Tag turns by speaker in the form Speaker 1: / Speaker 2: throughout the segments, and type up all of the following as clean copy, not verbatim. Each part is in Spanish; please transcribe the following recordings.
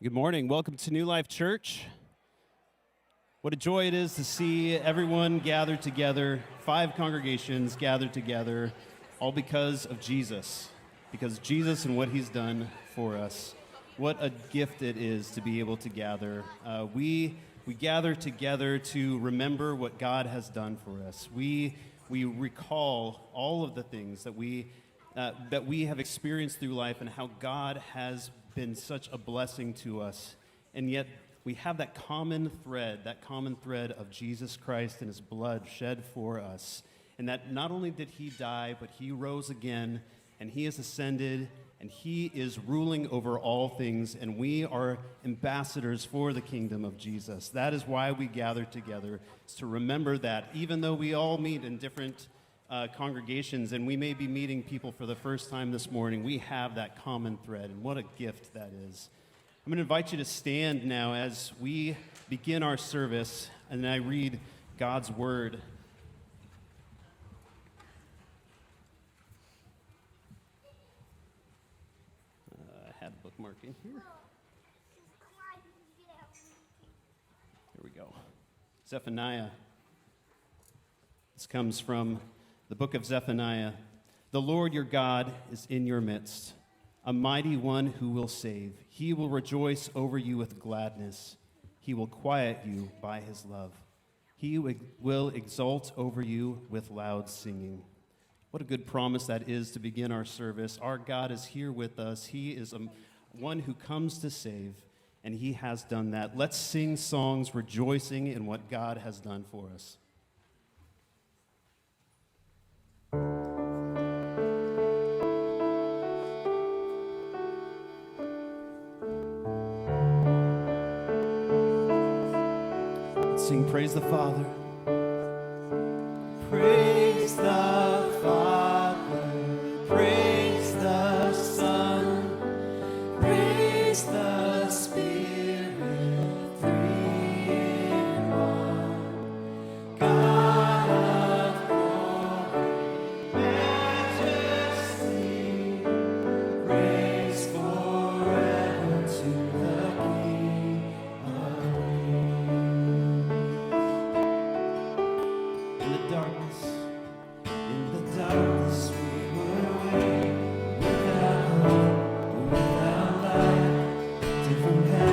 Speaker 1: Good morning. Welcome to New Life Church. What a joy it is to see everyone gathered together, 5 congregations gathered together, all because of Jesus. Because Jesus and what he's done for us. What a gift it is to be able to gather. We gather together to remember what God has done for us. We recall all of the things that we have experienced through life and how God has been such a blessing to us. And yet we have that common thread of Jesus Christ and his blood shed for us. And that not only did he die, but he rose again, and he has ascended, and he is ruling over all things, and we are ambassadors for the kingdom of Jesus. That is why we gather together, is to remember that even though we all meet in different congregations, and we may be meeting people for the first time this morning, we have that common thread, and what a gift that is. I'm going to invite you to stand now as we begin our service, and I read God's word. I had a bookmark in here. Here we go. Zephaniah. This comes from the book of Zephaniah. The Lord your God is in your midst, a mighty one who will save. He will rejoice over you with gladness. He will quiet you by his love. He will exult over you with loud singing. What a good promise that is to begin our service. Our God is here with us. He is one who comes to save, and he has done that. Let's sing songs rejoicing in what God has done for us. Sing, praise the Father. Praise the Father. Praise the Son. Praise the Spirit. Three in one. God of glory, majesty. Praise forever to the King of Kings. In the darkness we were waiting, without hope, without light, till from heaven.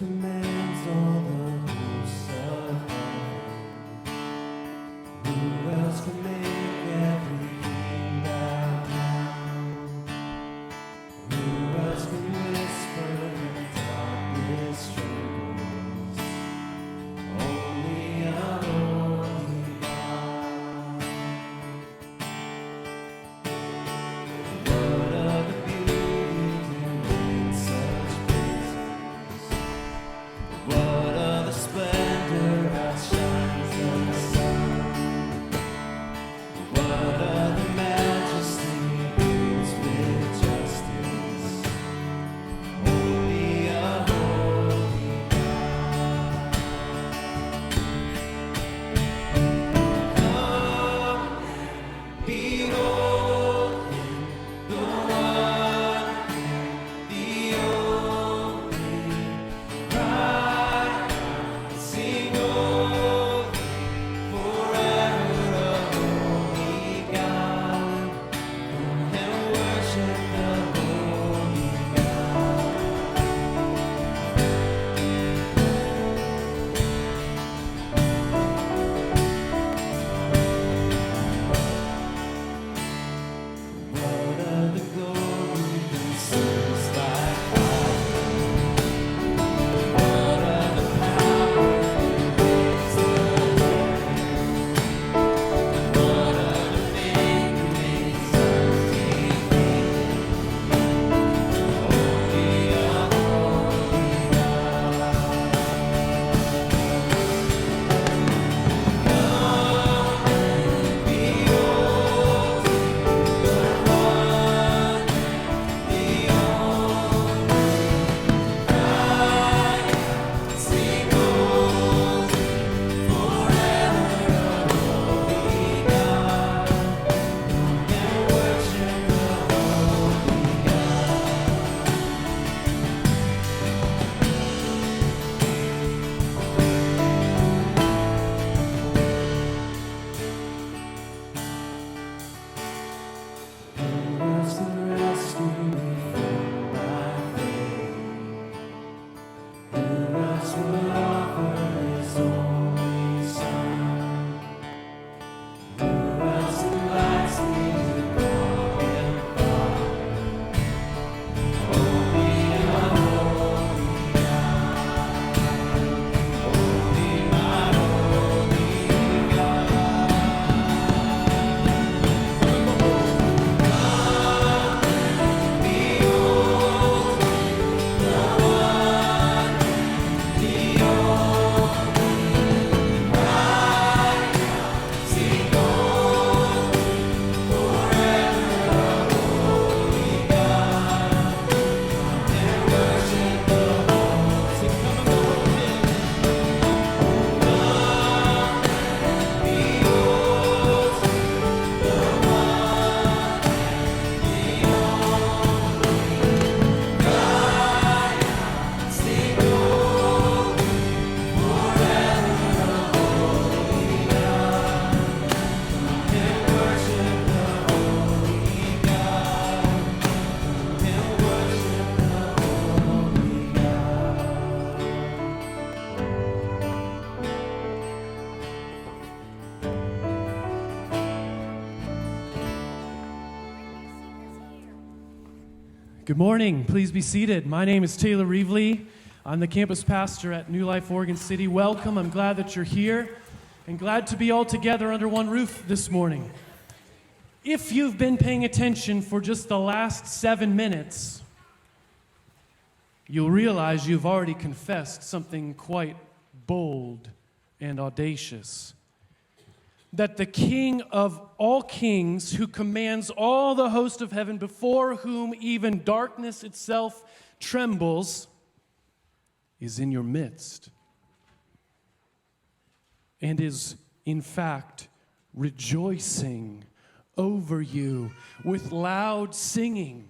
Speaker 2: commands all the hosts of heaven? Who else can make every king bow down? Who else can whisper when darkness trembles? Only a holy God. What of the beauty doing such praises? What of the splendor outshines the sun? What of the majesty rules with justice? Only a holy God. Come, behold the one, the only Christ. Sing holy forever, a holy God. Come and worship the holy God. What of the glory that seems like fire? What of the power that raised the dead? What of the name that makes us defeated? Only a holy God. Come and behold the one, the only Christ. Sing holy forever, a holy God. Come and worship the holy God. Who else can rescue me from my fate? Who else will offer his only Son? Who else invites me to come and follow? Only a holy God. Only my holy God. Behold the one, the only Christ. Sing holy forever, a holy God. And worship the Lord. Sing, come and behold Him. Behold the one, the only Christ. Sing holy forever, a holy God. And worship the holy God. And worship the holy
Speaker 3: Good morning. Please be seated. My name is Taylor Reevely. I'm the campus pastor at New Life Oregon City. Welcome. I'm glad that you're here and glad to be all together under one roof this morning. If you've been paying attention for just the last 7 minutes, you'll realize you've already confessed something quite bold and audacious. That the King of all kings, who commands all the host of heaven, before whom even darkness itself trembles, is in your midst and is, in fact, rejoicing over you with loud singing,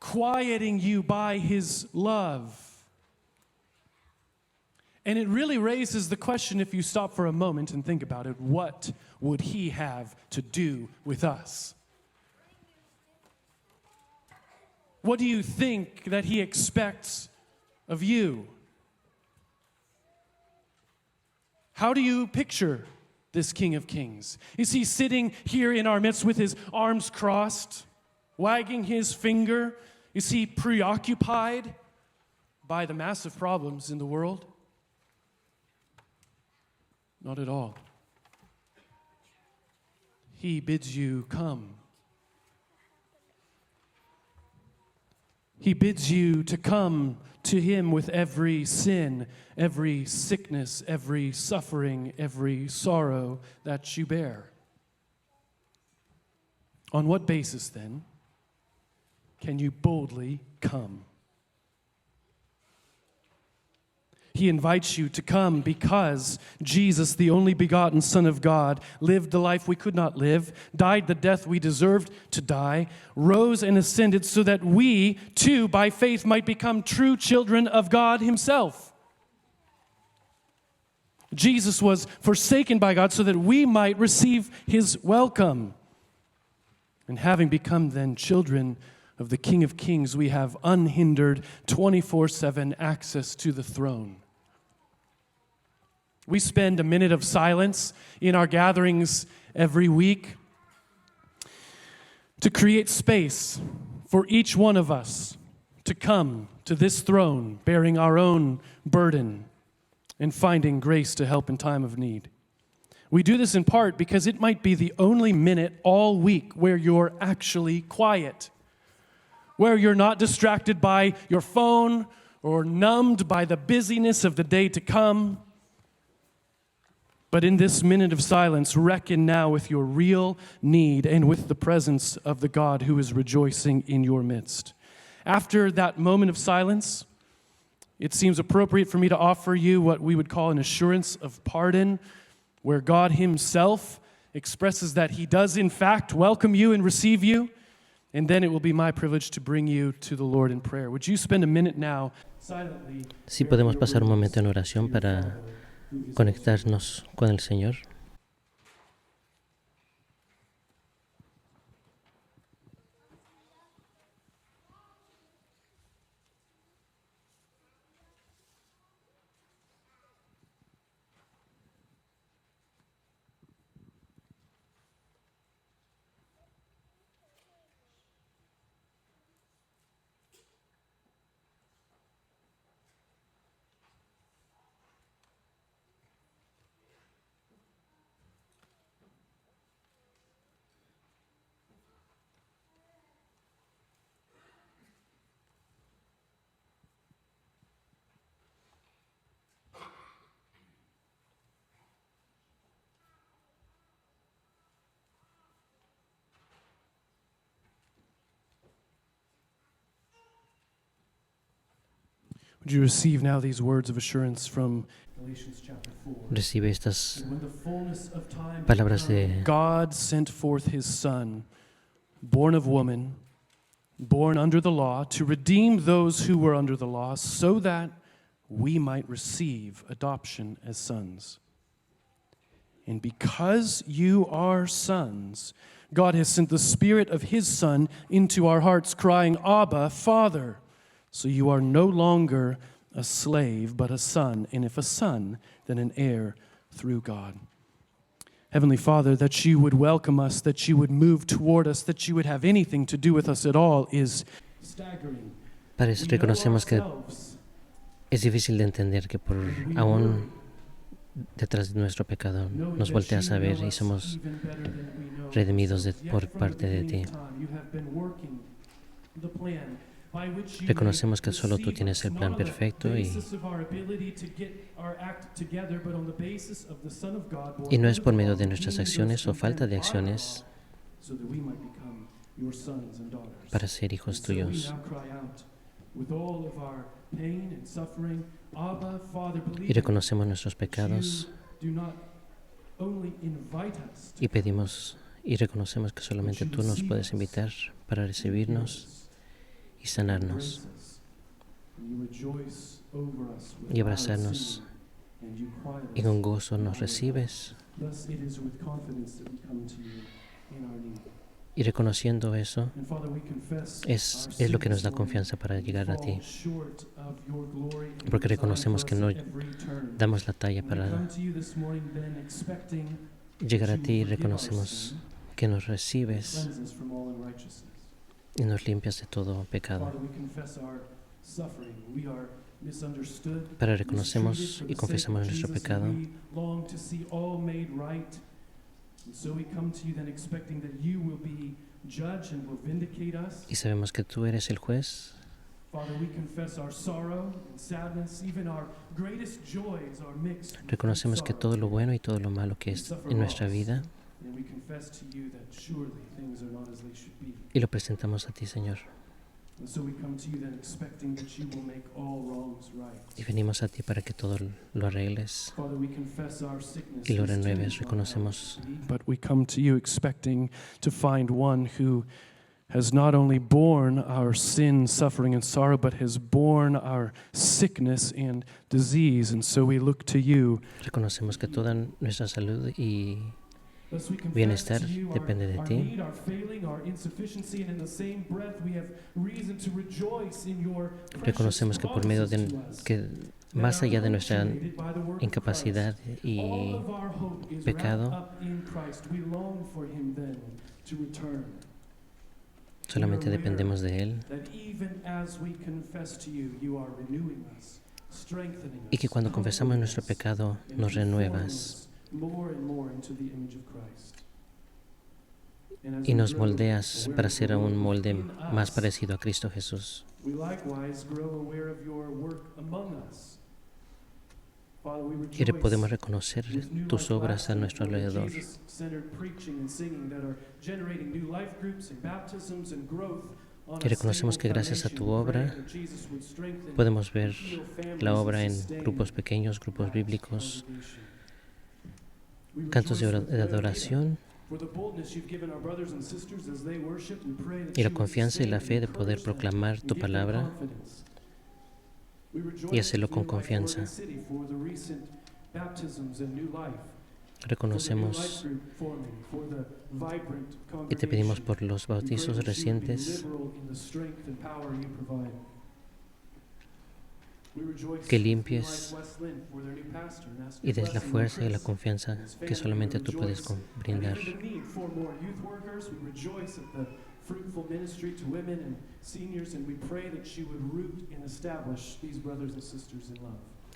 Speaker 3: quieting you by his love. And it really raises the question, if you stop for a moment and think about it, what would he have to do with us? What do you think that he expects of you. How do you picture this King of Kings? Is he sitting here in our midst with his arms crossed, wagging his finger? Is he preoccupied by the massive problems in the world? Not at all. He bids you come. He bids you to come to him with every sin, every sickness, every suffering, every sorrow that you bear. On what basis, then, can you boldly come? He invites you to come because Jesus, the only begotten Son of God, lived the life we could not live, died the death we deserved to die, rose and ascended so that we, too, by faith, might become true children of God himself. Jesus was forsaken by God so that we might receive his welcome. And having become then children of the King of Kings, we have unhindered 24/7 access to the throne. We spend a minute of silence in our gatherings every week to create space for each one of us to come to this throne bearing our own burden and finding grace to help in time of need. We do this in part because it might be the only minute all week where you're actually quiet, where you're not distracted by your phone or numbed by the busyness of the day to come. But in this minute of silence, reckon now with your real need and with the presence of the God who is rejoicing in your midst. After that moment of silence, it seems appropriate for me to offer you what we would call an assurance of pardon, where God himself expresses that he does in fact welcome you and receive you. And then it will be my privilege to bring you to the Lord in prayer. Would you spend a minute now silently?
Speaker 4: Sí, podemos pasar un momento en oración para conectarnos con el Señor.
Speaker 3: Would you receive now these words of assurance from Galatians chapter 4?
Speaker 4: Recibe estas
Speaker 3: When the fullness of time
Speaker 4: palabras de
Speaker 3: God sent forth his Son, born of woman, born under the law, to redeem those who were under the law, so that we might receive adoption as sons. And because you are sons, God has sent the Spirit of his Son into our hearts, crying, Abba, Father. So you are no longer a slave, but a son, and if a son, then an heir through God. Heavenly Father, that you would welcome us, that you would move toward us, that you would have anything to do with us at all is staggering.
Speaker 4: Padre,
Speaker 3: We know
Speaker 4: reconocemos que
Speaker 3: ourselves.
Speaker 4: es difícil de entender que por aún detrás de nuestro pecado
Speaker 3: Knowing
Speaker 4: nos
Speaker 3: that
Speaker 4: volteas
Speaker 3: you
Speaker 4: a ver
Speaker 3: know
Speaker 4: y
Speaker 3: us
Speaker 4: somos
Speaker 3: even better than we know
Speaker 4: redimidos
Speaker 3: ourselves.
Speaker 4: por
Speaker 3: Yet from
Speaker 4: parte
Speaker 3: the
Speaker 4: de ti.
Speaker 3: beginning of time, you have been working the plan by which you
Speaker 4: Reconocemos que
Speaker 3: may
Speaker 4: solo tú
Speaker 3: receive
Speaker 4: tienes
Speaker 3: us,
Speaker 4: el plan
Speaker 3: not on the
Speaker 4: perfecto y
Speaker 3: basis of our ability to get our act together, but on the basis of the Son of God, born
Speaker 4: no es
Speaker 3: under
Speaker 4: por
Speaker 3: the
Speaker 4: medio
Speaker 3: law,
Speaker 4: de nuestras
Speaker 3: redeeming
Speaker 4: acciones
Speaker 3: us
Speaker 4: o falta de
Speaker 3: by the law,
Speaker 4: acciones
Speaker 3: so that we might become your sons and daughters.
Speaker 4: para ser hijos
Speaker 3: And so we
Speaker 4: tuyos.
Speaker 3: now cry out with all of our pain and suffering, Abba, Father,
Speaker 4: Y
Speaker 3: believing
Speaker 4: reconocemos nuestros
Speaker 3: that
Speaker 4: pecados
Speaker 3: you do not only invite us to
Speaker 4: y pedimos y reconocemos que solamente tú nos puedes invitar para recibirnos y sanarnos y abrazarnos, y con gozo nos recibes Y reconociendo eso,
Speaker 3: And Father, we confess
Speaker 4: es lo que nos da confianza para llegar a ti, porque reconocemos que no damos la talla para llegar a ti, y reconocemos que nos recibes y nos limpias de todo pecado. Pero reconocemos y confesamos nuestro pecado. Y sabemos que tú eres el juez. Reconocemos que todo lo bueno y todo lo malo que es en nuestra vida, y lo presentamos a ti, Señor. Y venimos a ti para que todo lo arregles y lo renueves. Reconocemos.
Speaker 3: But we come to you expecting to find one who has not only borne our sin, suffering, and sorrow, but has borne our sickness and disease. And so we look to you.
Speaker 4: Reconocemos que toda nuestra salud y bienestar depende de ti. Reconocemos que por medio de que más allá de nuestra incapacidad y pecado, solamente dependemos de Él. Y que cuando confesamos nuestro pecado, nos renuevas y nos moldeas para ser un molde más parecido a Cristo Jesús. Y podemos reconocer tus obras a nuestro alrededor. Y reconocemos que gracias a tu obra podemos ver la obra en grupos pequeños, grupos bíblicos, cantos de adoración, y la confianza y la fe de poder proclamar tu palabra y hacerlo con confianza. Reconocemos y te pedimos por los bautizos recientes, que limpies y des la fuerza y la confianza que solamente tú puedes brindar.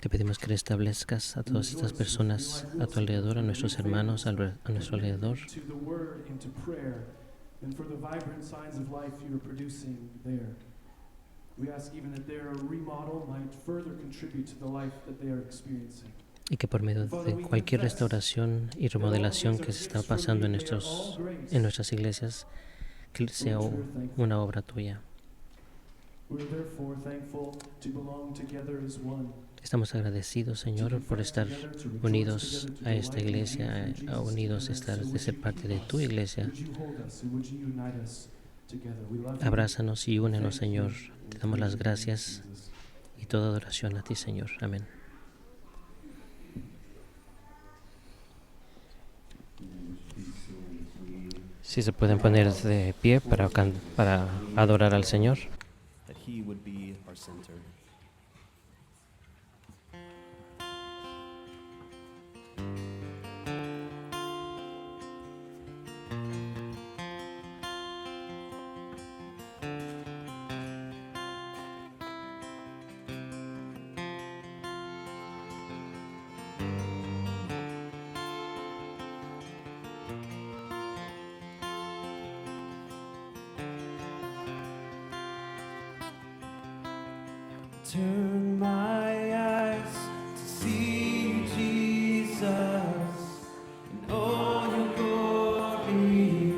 Speaker 4: Te pedimos que restablezcas a todas estas personas a tu alrededor, a nuestros hermanos a nuestro alrededor. Y que por medio de cualquier restauración y remodelación que se está pasando en nuestras iglesias, que sea una obra tuya. Estamos agradecidos, Señor, por estar unidos a esta iglesia, unidos de ser parte de tu iglesia. Abrázanos y únenos, Señor. Te damos las gracias y toda adoración a ti, Señor. Amén. Si se pueden poner de pie para adorar al Señor.
Speaker 1: That he would be our center.
Speaker 2: Turn my eyes to see Jesus in all your glory.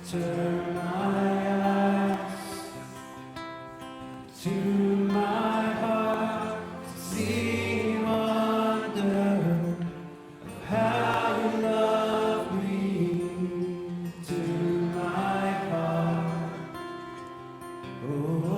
Speaker 2: Turn my eyes to my heart to see wonder of how you love me. To my heart, oh.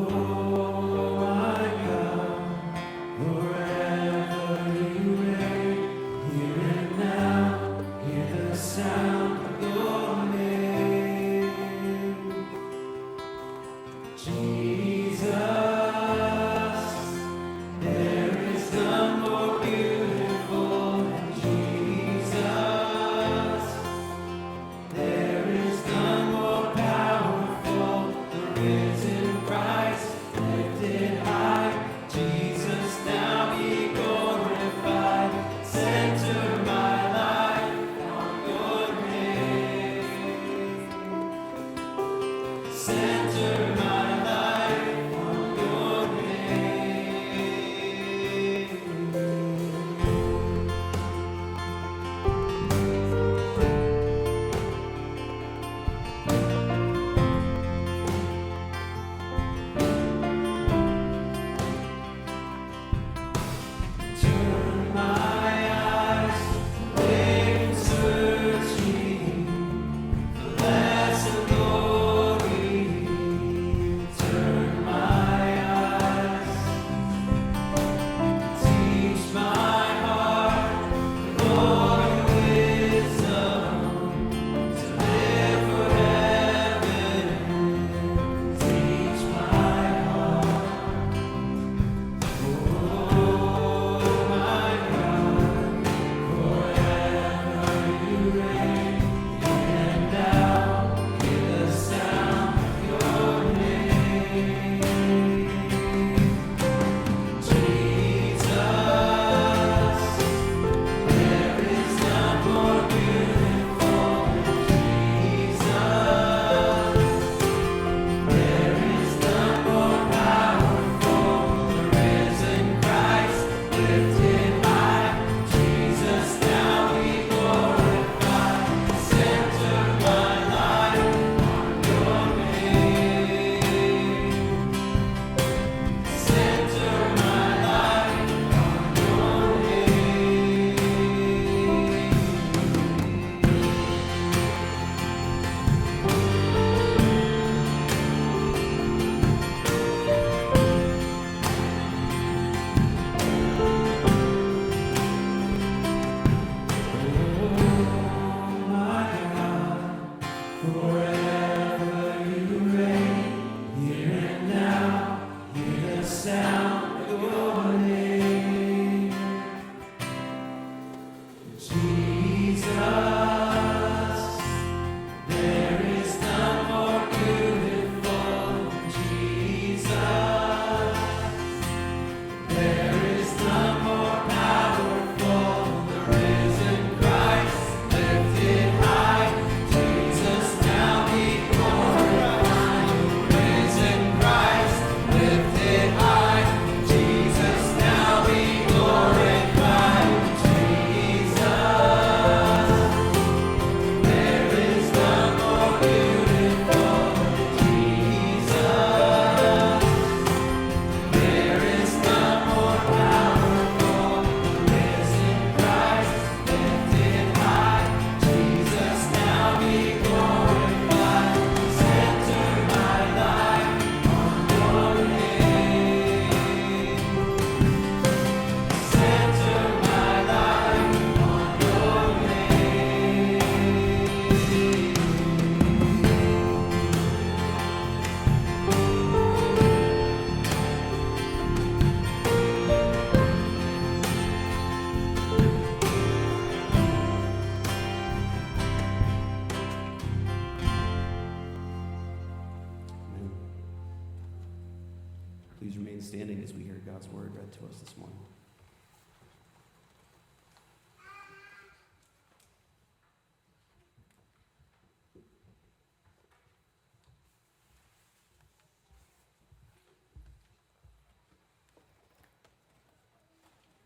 Speaker 1: remain standing as we hear God's word read to us this morning.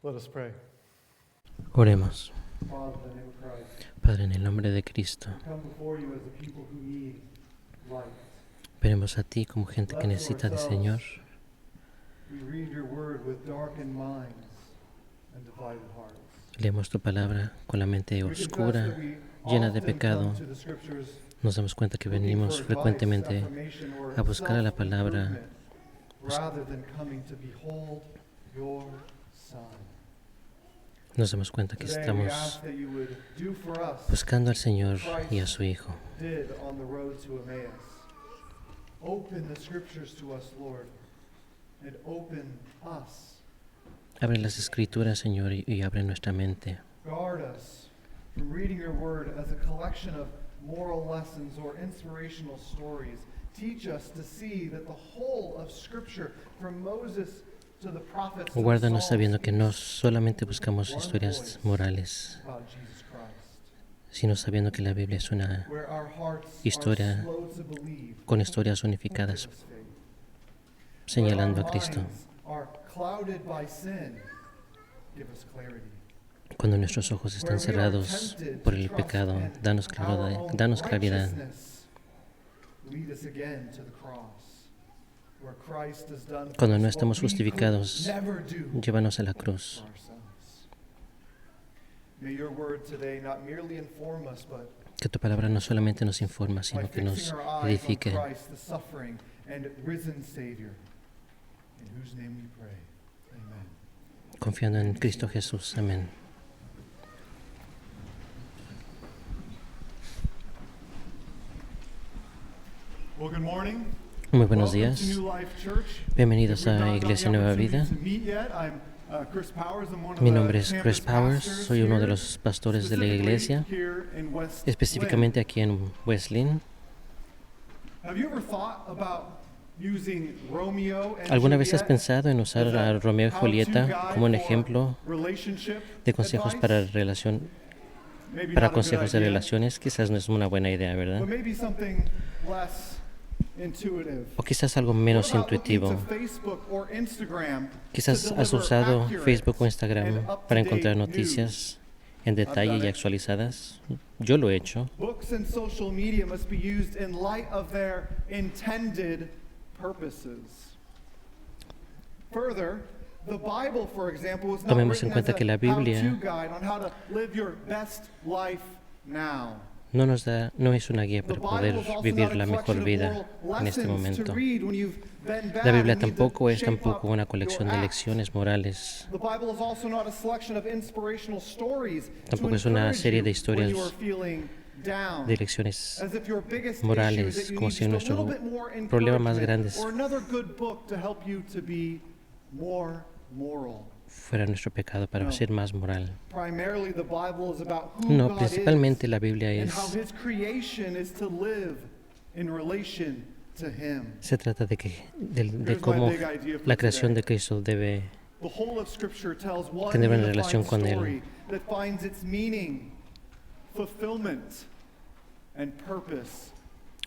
Speaker 2: Let us pray.
Speaker 4: Oremos.
Speaker 2: Father, in the name of Christ,
Speaker 4: Padre, en el nombre de Cristo,
Speaker 2: come before you as a people who need light.
Speaker 4: venimos a ti como gente que necesita del Señor.
Speaker 2: We read your word with darkened minds and divided hearts.
Speaker 4: Leemos tu palabra con la mente
Speaker 2: We confess
Speaker 4: oscura,
Speaker 2: that we
Speaker 4: llena de
Speaker 2: often
Speaker 4: pecado.
Speaker 2: come to the scriptures
Speaker 4: Nos damos cuenta que
Speaker 2: looking
Speaker 4: venimos
Speaker 2: for
Speaker 4: frecuentemente
Speaker 2: advice, affirmation, or
Speaker 4: a buscar a la palabra,
Speaker 2: self-improvement, rather than coming to behold your Son.
Speaker 4: nos damos cuenta que
Speaker 2: Today we
Speaker 4: estamos
Speaker 2: ask that you would do for us
Speaker 4: buscando al Señor y a su Hijo.
Speaker 2: did on the road to Emmaus. Open the scriptures to us, Lord, and open us.
Speaker 4: Abre las Escrituras, Señor, y abre nuestra mente.
Speaker 2: Guard us from reading your word as a collection of moral lessons or inspirational stories. Teach us to see that the whole of Scripture, from Moses to the prophets to the
Speaker 4: Guárdanos
Speaker 2: Psalms,
Speaker 4: sabiendo que no
Speaker 2: speaks
Speaker 4: solamente buscamos historias morales,
Speaker 2: about Jesus Christ.
Speaker 4: sino sabiendo que la Biblia es una
Speaker 2: Where our hearts
Speaker 4: historia
Speaker 2: are slow to believe,
Speaker 4: con historias
Speaker 2: give
Speaker 4: unificadas
Speaker 2: us faith.
Speaker 4: señalando a
Speaker 2: Where our
Speaker 4: Cristo.
Speaker 2: minds are clouded by sin, give us clarity.
Speaker 4: Cuando nuestros ojos están cerrados por el pecado, danos claridad.
Speaker 2: Danos claridad.
Speaker 4: Cuando no estamos justificados, llévanos a la cruz. Que tu palabra no solamente nos informa, sino que nos edifique. Confiando en Cristo Jesús. Amén.
Speaker 2: Well, good morning.
Speaker 4: Muy buenos
Speaker 2: Welcome
Speaker 4: días.
Speaker 2: to New Life Church.
Speaker 4: Bienvenidos
Speaker 2: If we've
Speaker 4: a
Speaker 2: not
Speaker 4: Iglesia
Speaker 2: gotten the
Speaker 4: Nueva Vida.
Speaker 2: opportunity to meet yet, I'm, Chris Powers. I'm one of
Speaker 4: Mi
Speaker 2: the
Speaker 4: nombre es
Speaker 2: campus
Speaker 4: Chris Powers,
Speaker 2: pastors
Speaker 4: soy uno de
Speaker 2: here,
Speaker 4: los pastores de la
Speaker 2: specifically
Speaker 4: iglesia,
Speaker 2: here in West
Speaker 4: específicamente aquí en West Lynn.
Speaker 2: Lynn. Have you ever thought about using Romeo and
Speaker 4: ¿Alguna vez has
Speaker 2: Juliet
Speaker 4: pensado en usar
Speaker 2: as
Speaker 4: a
Speaker 2: a
Speaker 4: Romeo y
Speaker 2: how-to
Speaker 4: Julieta
Speaker 2: guide
Speaker 4: como un
Speaker 2: for
Speaker 4: ejemplo
Speaker 2: relationship
Speaker 4: de consejos
Speaker 2: advice?
Speaker 4: para relación,
Speaker 2: Maybe
Speaker 4: para
Speaker 2: not a good
Speaker 4: consejos de
Speaker 2: idea,
Speaker 4: relaciones? Quizás no es una buena idea, ¿verdad?
Speaker 2: but maybe something less intuitive.
Speaker 4: O quizás algo
Speaker 2: What
Speaker 4: menos
Speaker 2: about looking
Speaker 4: intuitivo.
Speaker 2: to Facebook or Instagram
Speaker 4: Quizás
Speaker 2: to
Speaker 4: has
Speaker 2: deliver
Speaker 4: usado
Speaker 2: accurate
Speaker 4: Facebook o
Speaker 2: and
Speaker 4: Instagram
Speaker 2: up-to-date
Speaker 4: para encontrar
Speaker 2: news?
Speaker 4: noticias en detalle
Speaker 2: done
Speaker 4: y
Speaker 2: it.
Speaker 4: actualizadas. Yo lo he hecho.
Speaker 2: Books and social media must be used in light of their intended purposes. Further, the Bible, for example, was not
Speaker 4: Tomemos en
Speaker 2: written
Speaker 4: cuenta
Speaker 2: as
Speaker 4: que la
Speaker 2: a
Speaker 4: Biblia
Speaker 2: how-to guide on how to live your best life now.
Speaker 4: No es una guía
Speaker 2: The
Speaker 4: para poder
Speaker 2: Bible is also
Speaker 4: vivir
Speaker 2: not a
Speaker 4: la mejor
Speaker 2: collection of
Speaker 4: vida
Speaker 2: moral
Speaker 4: en este
Speaker 2: lessons
Speaker 4: momento.
Speaker 2: to read when you've been bad
Speaker 4: La Biblia
Speaker 2: and need to
Speaker 4: tampoco es
Speaker 2: shape
Speaker 4: tampoco
Speaker 2: up
Speaker 4: una
Speaker 2: your
Speaker 4: colección de
Speaker 2: acts.
Speaker 4: lecciones morales.
Speaker 2: The Bible is also not a selection of inspirational stories
Speaker 4: Tampoco
Speaker 2: to
Speaker 4: es una
Speaker 2: encourage
Speaker 4: serie
Speaker 2: you
Speaker 4: de
Speaker 2: when
Speaker 4: historias
Speaker 2: you are feeling down.
Speaker 4: de lecciones
Speaker 2: As if your biggest
Speaker 4: morales,
Speaker 2: issue is that you
Speaker 4: como
Speaker 2: need
Speaker 4: si
Speaker 2: just a
Speaker 4: nuestro
Speaker 2: little bit more
Speaker 4: problema más
Speaker 2: encouragement
Speaker 4: grande es-
Speaker 2: or another good book to help you to be more moral.
Speaker 4: fuera nuestro pecado para
Speaker 2: No.
Speaker 4: ser más moral.
Speaker 2: Primarily, the Bible is about who
Speaker 4: No,
Speaker 2: God
Speaker 4: principalmente
Speaker 2: is
Speaker 4: la Biblia
Speaker 2: and how
Speaker 4: es
Speaker 2: His creation is to live in relation to Him.
Speaker 4: se trata de
Speaker 2: Here's my
Speaker 4: cómo
Speaker 2: big idea for
Speaker 4: la creación
Speaker 2: today.
Speaker 4: de Cristo debe
Speaker 2: The whole of Scripture tells one
Speaker 4: tener una
Speaker 2: unified
Speaker 4: relación con Él.
Speaker 2: story that finds its meaning, fulfillment, and purpose.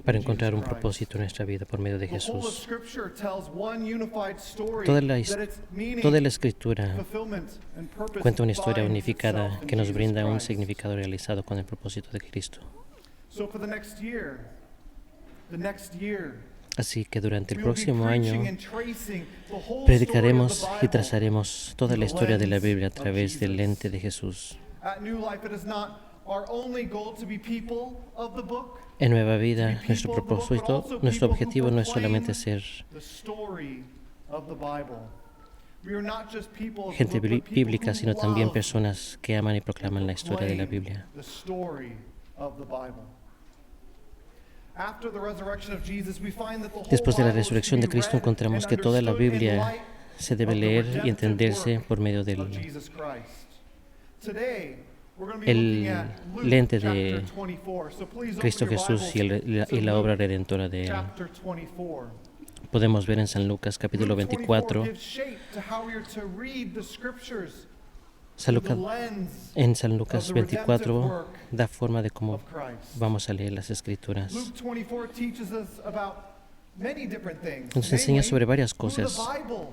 Speaker 4: para
Speaker 2: in
Speaker 4: encontrar un
Speaker 2: Jesus Christ.
Speaker 4: propósito en nuestra vida por medio de
Speaker 2: The whole of
Speaker 4: Jesús.
Speaker 2: Scripture tells one unified story
Speaker 4: Toda la his-
Speaker 2: that its meaning,
Speaker 4: Toda la Escritura
Speaker 2: fulfillment, and purpose
Speaker 4: cuenta una historia
Speaker 2: finds
Speaker 4: unificada
Speaker 2: itself in
Speaker 4: que nos
Speaker 2: Jesus
Speaker 4: brinda un
Speaker 2: Christ.
Speaker 4: significado realizado con el propósito de Cristo.
Speaker 2: So for the next year,
Speaker 4: Así que durante el
Speaker 2: we will be
Speaker 4: próximo
Speaker 2: preaching
Speaker 4: año
Speaker 2: and tracing the whole
Speaker 4: predicaremos
Speaker 2: story of
Speaker 4: y
Speaker 2: the Bible.
Speaker 4: trazaremos toda la historia de la Biblia a través del lente de Jesús.
Speaker 2: At New Life, it is not our only goal to be people of the book.
Speaker 4: En Nueva Vida, nuestro propósito, nuestro objetivo no es solamente ser
Speaker 2: The story of the Bible. We are not just people of the
Speaker 4: gente
Speaker 2: book, but people
Speaker 4: bíblica,
Speaker 2: who
Speaker 4: sino también
Speaker 2: love
Speaker 4: personas que aman y proclaman la historia de la
Speaker 2: proclaim
Speaker 4: Biblia.
Speaker 2: the story of the Bible. After the resurrection of Jesus, we find that the whole
Speaker 4: Después de la
Speaker 2: Bible is to
Speaker 4: resurrección
Speaker 2: be
Speaker 4: de Cristo,
Speaker 2: read
Speaker 4: encontramos
Speaker 2: and
Speaker 4: que toda la
Speaker 2: understood in
Speaker 4: Biblia
Speaker 2: light
Speaker 4: se debe
Speaker 2: of the
Speaker 4: leer y
Speaker 2: redemptive
Speaker 4: entenderse
Speaker 2: work
Speaker 4: por medio
Speaker 2: of
Speaker 4: del
Speaker 2: Jesus Christ. Today, we're going to be
Speaker 4: el
Speaker 2: looking at Luke
Speaker 4: lente
Speaker 2: chapter
Speaker 4: de
Speaker 2: 24. So please open
Speaker 4: Cristo
Speaker 2: your
Speaker 4: Jesús
Speaker 2: Bibles
Speaker 4: y
Speaker 2: to
Speaker 4: la obra
Speaker 2: Luke
Speaker 4: redentora de Él.
Speaker 2: chapter 24.
Speaker 4: Podemos ver en San Lucas capítulo
Speaker 2: Luke
Speaker 4: 24,
Speaker 2: 24 gives shape to how we are to read the scriptures
Speaker 4: San
Speaker 2: through the
Speaker 4: Lucas-
Speaker 2: lens
Speaker 4: en San
Speaker 2: of
Speaker 4: Lucas
Speaker 2: the redemptive
Speaker 4: 24
Speaker 2: work
Speaker 4: da forma de cómo
Speaker 2: of Christ.
Speaker 4: vamos a leer las Escrituras.
Speaker 2: Luke 24 teaches us about many different things.
Speaker 4: Nos enseña sobre varias
Speaker 2: Who
Speaker 4: cosas,
Speaker 2: the Bible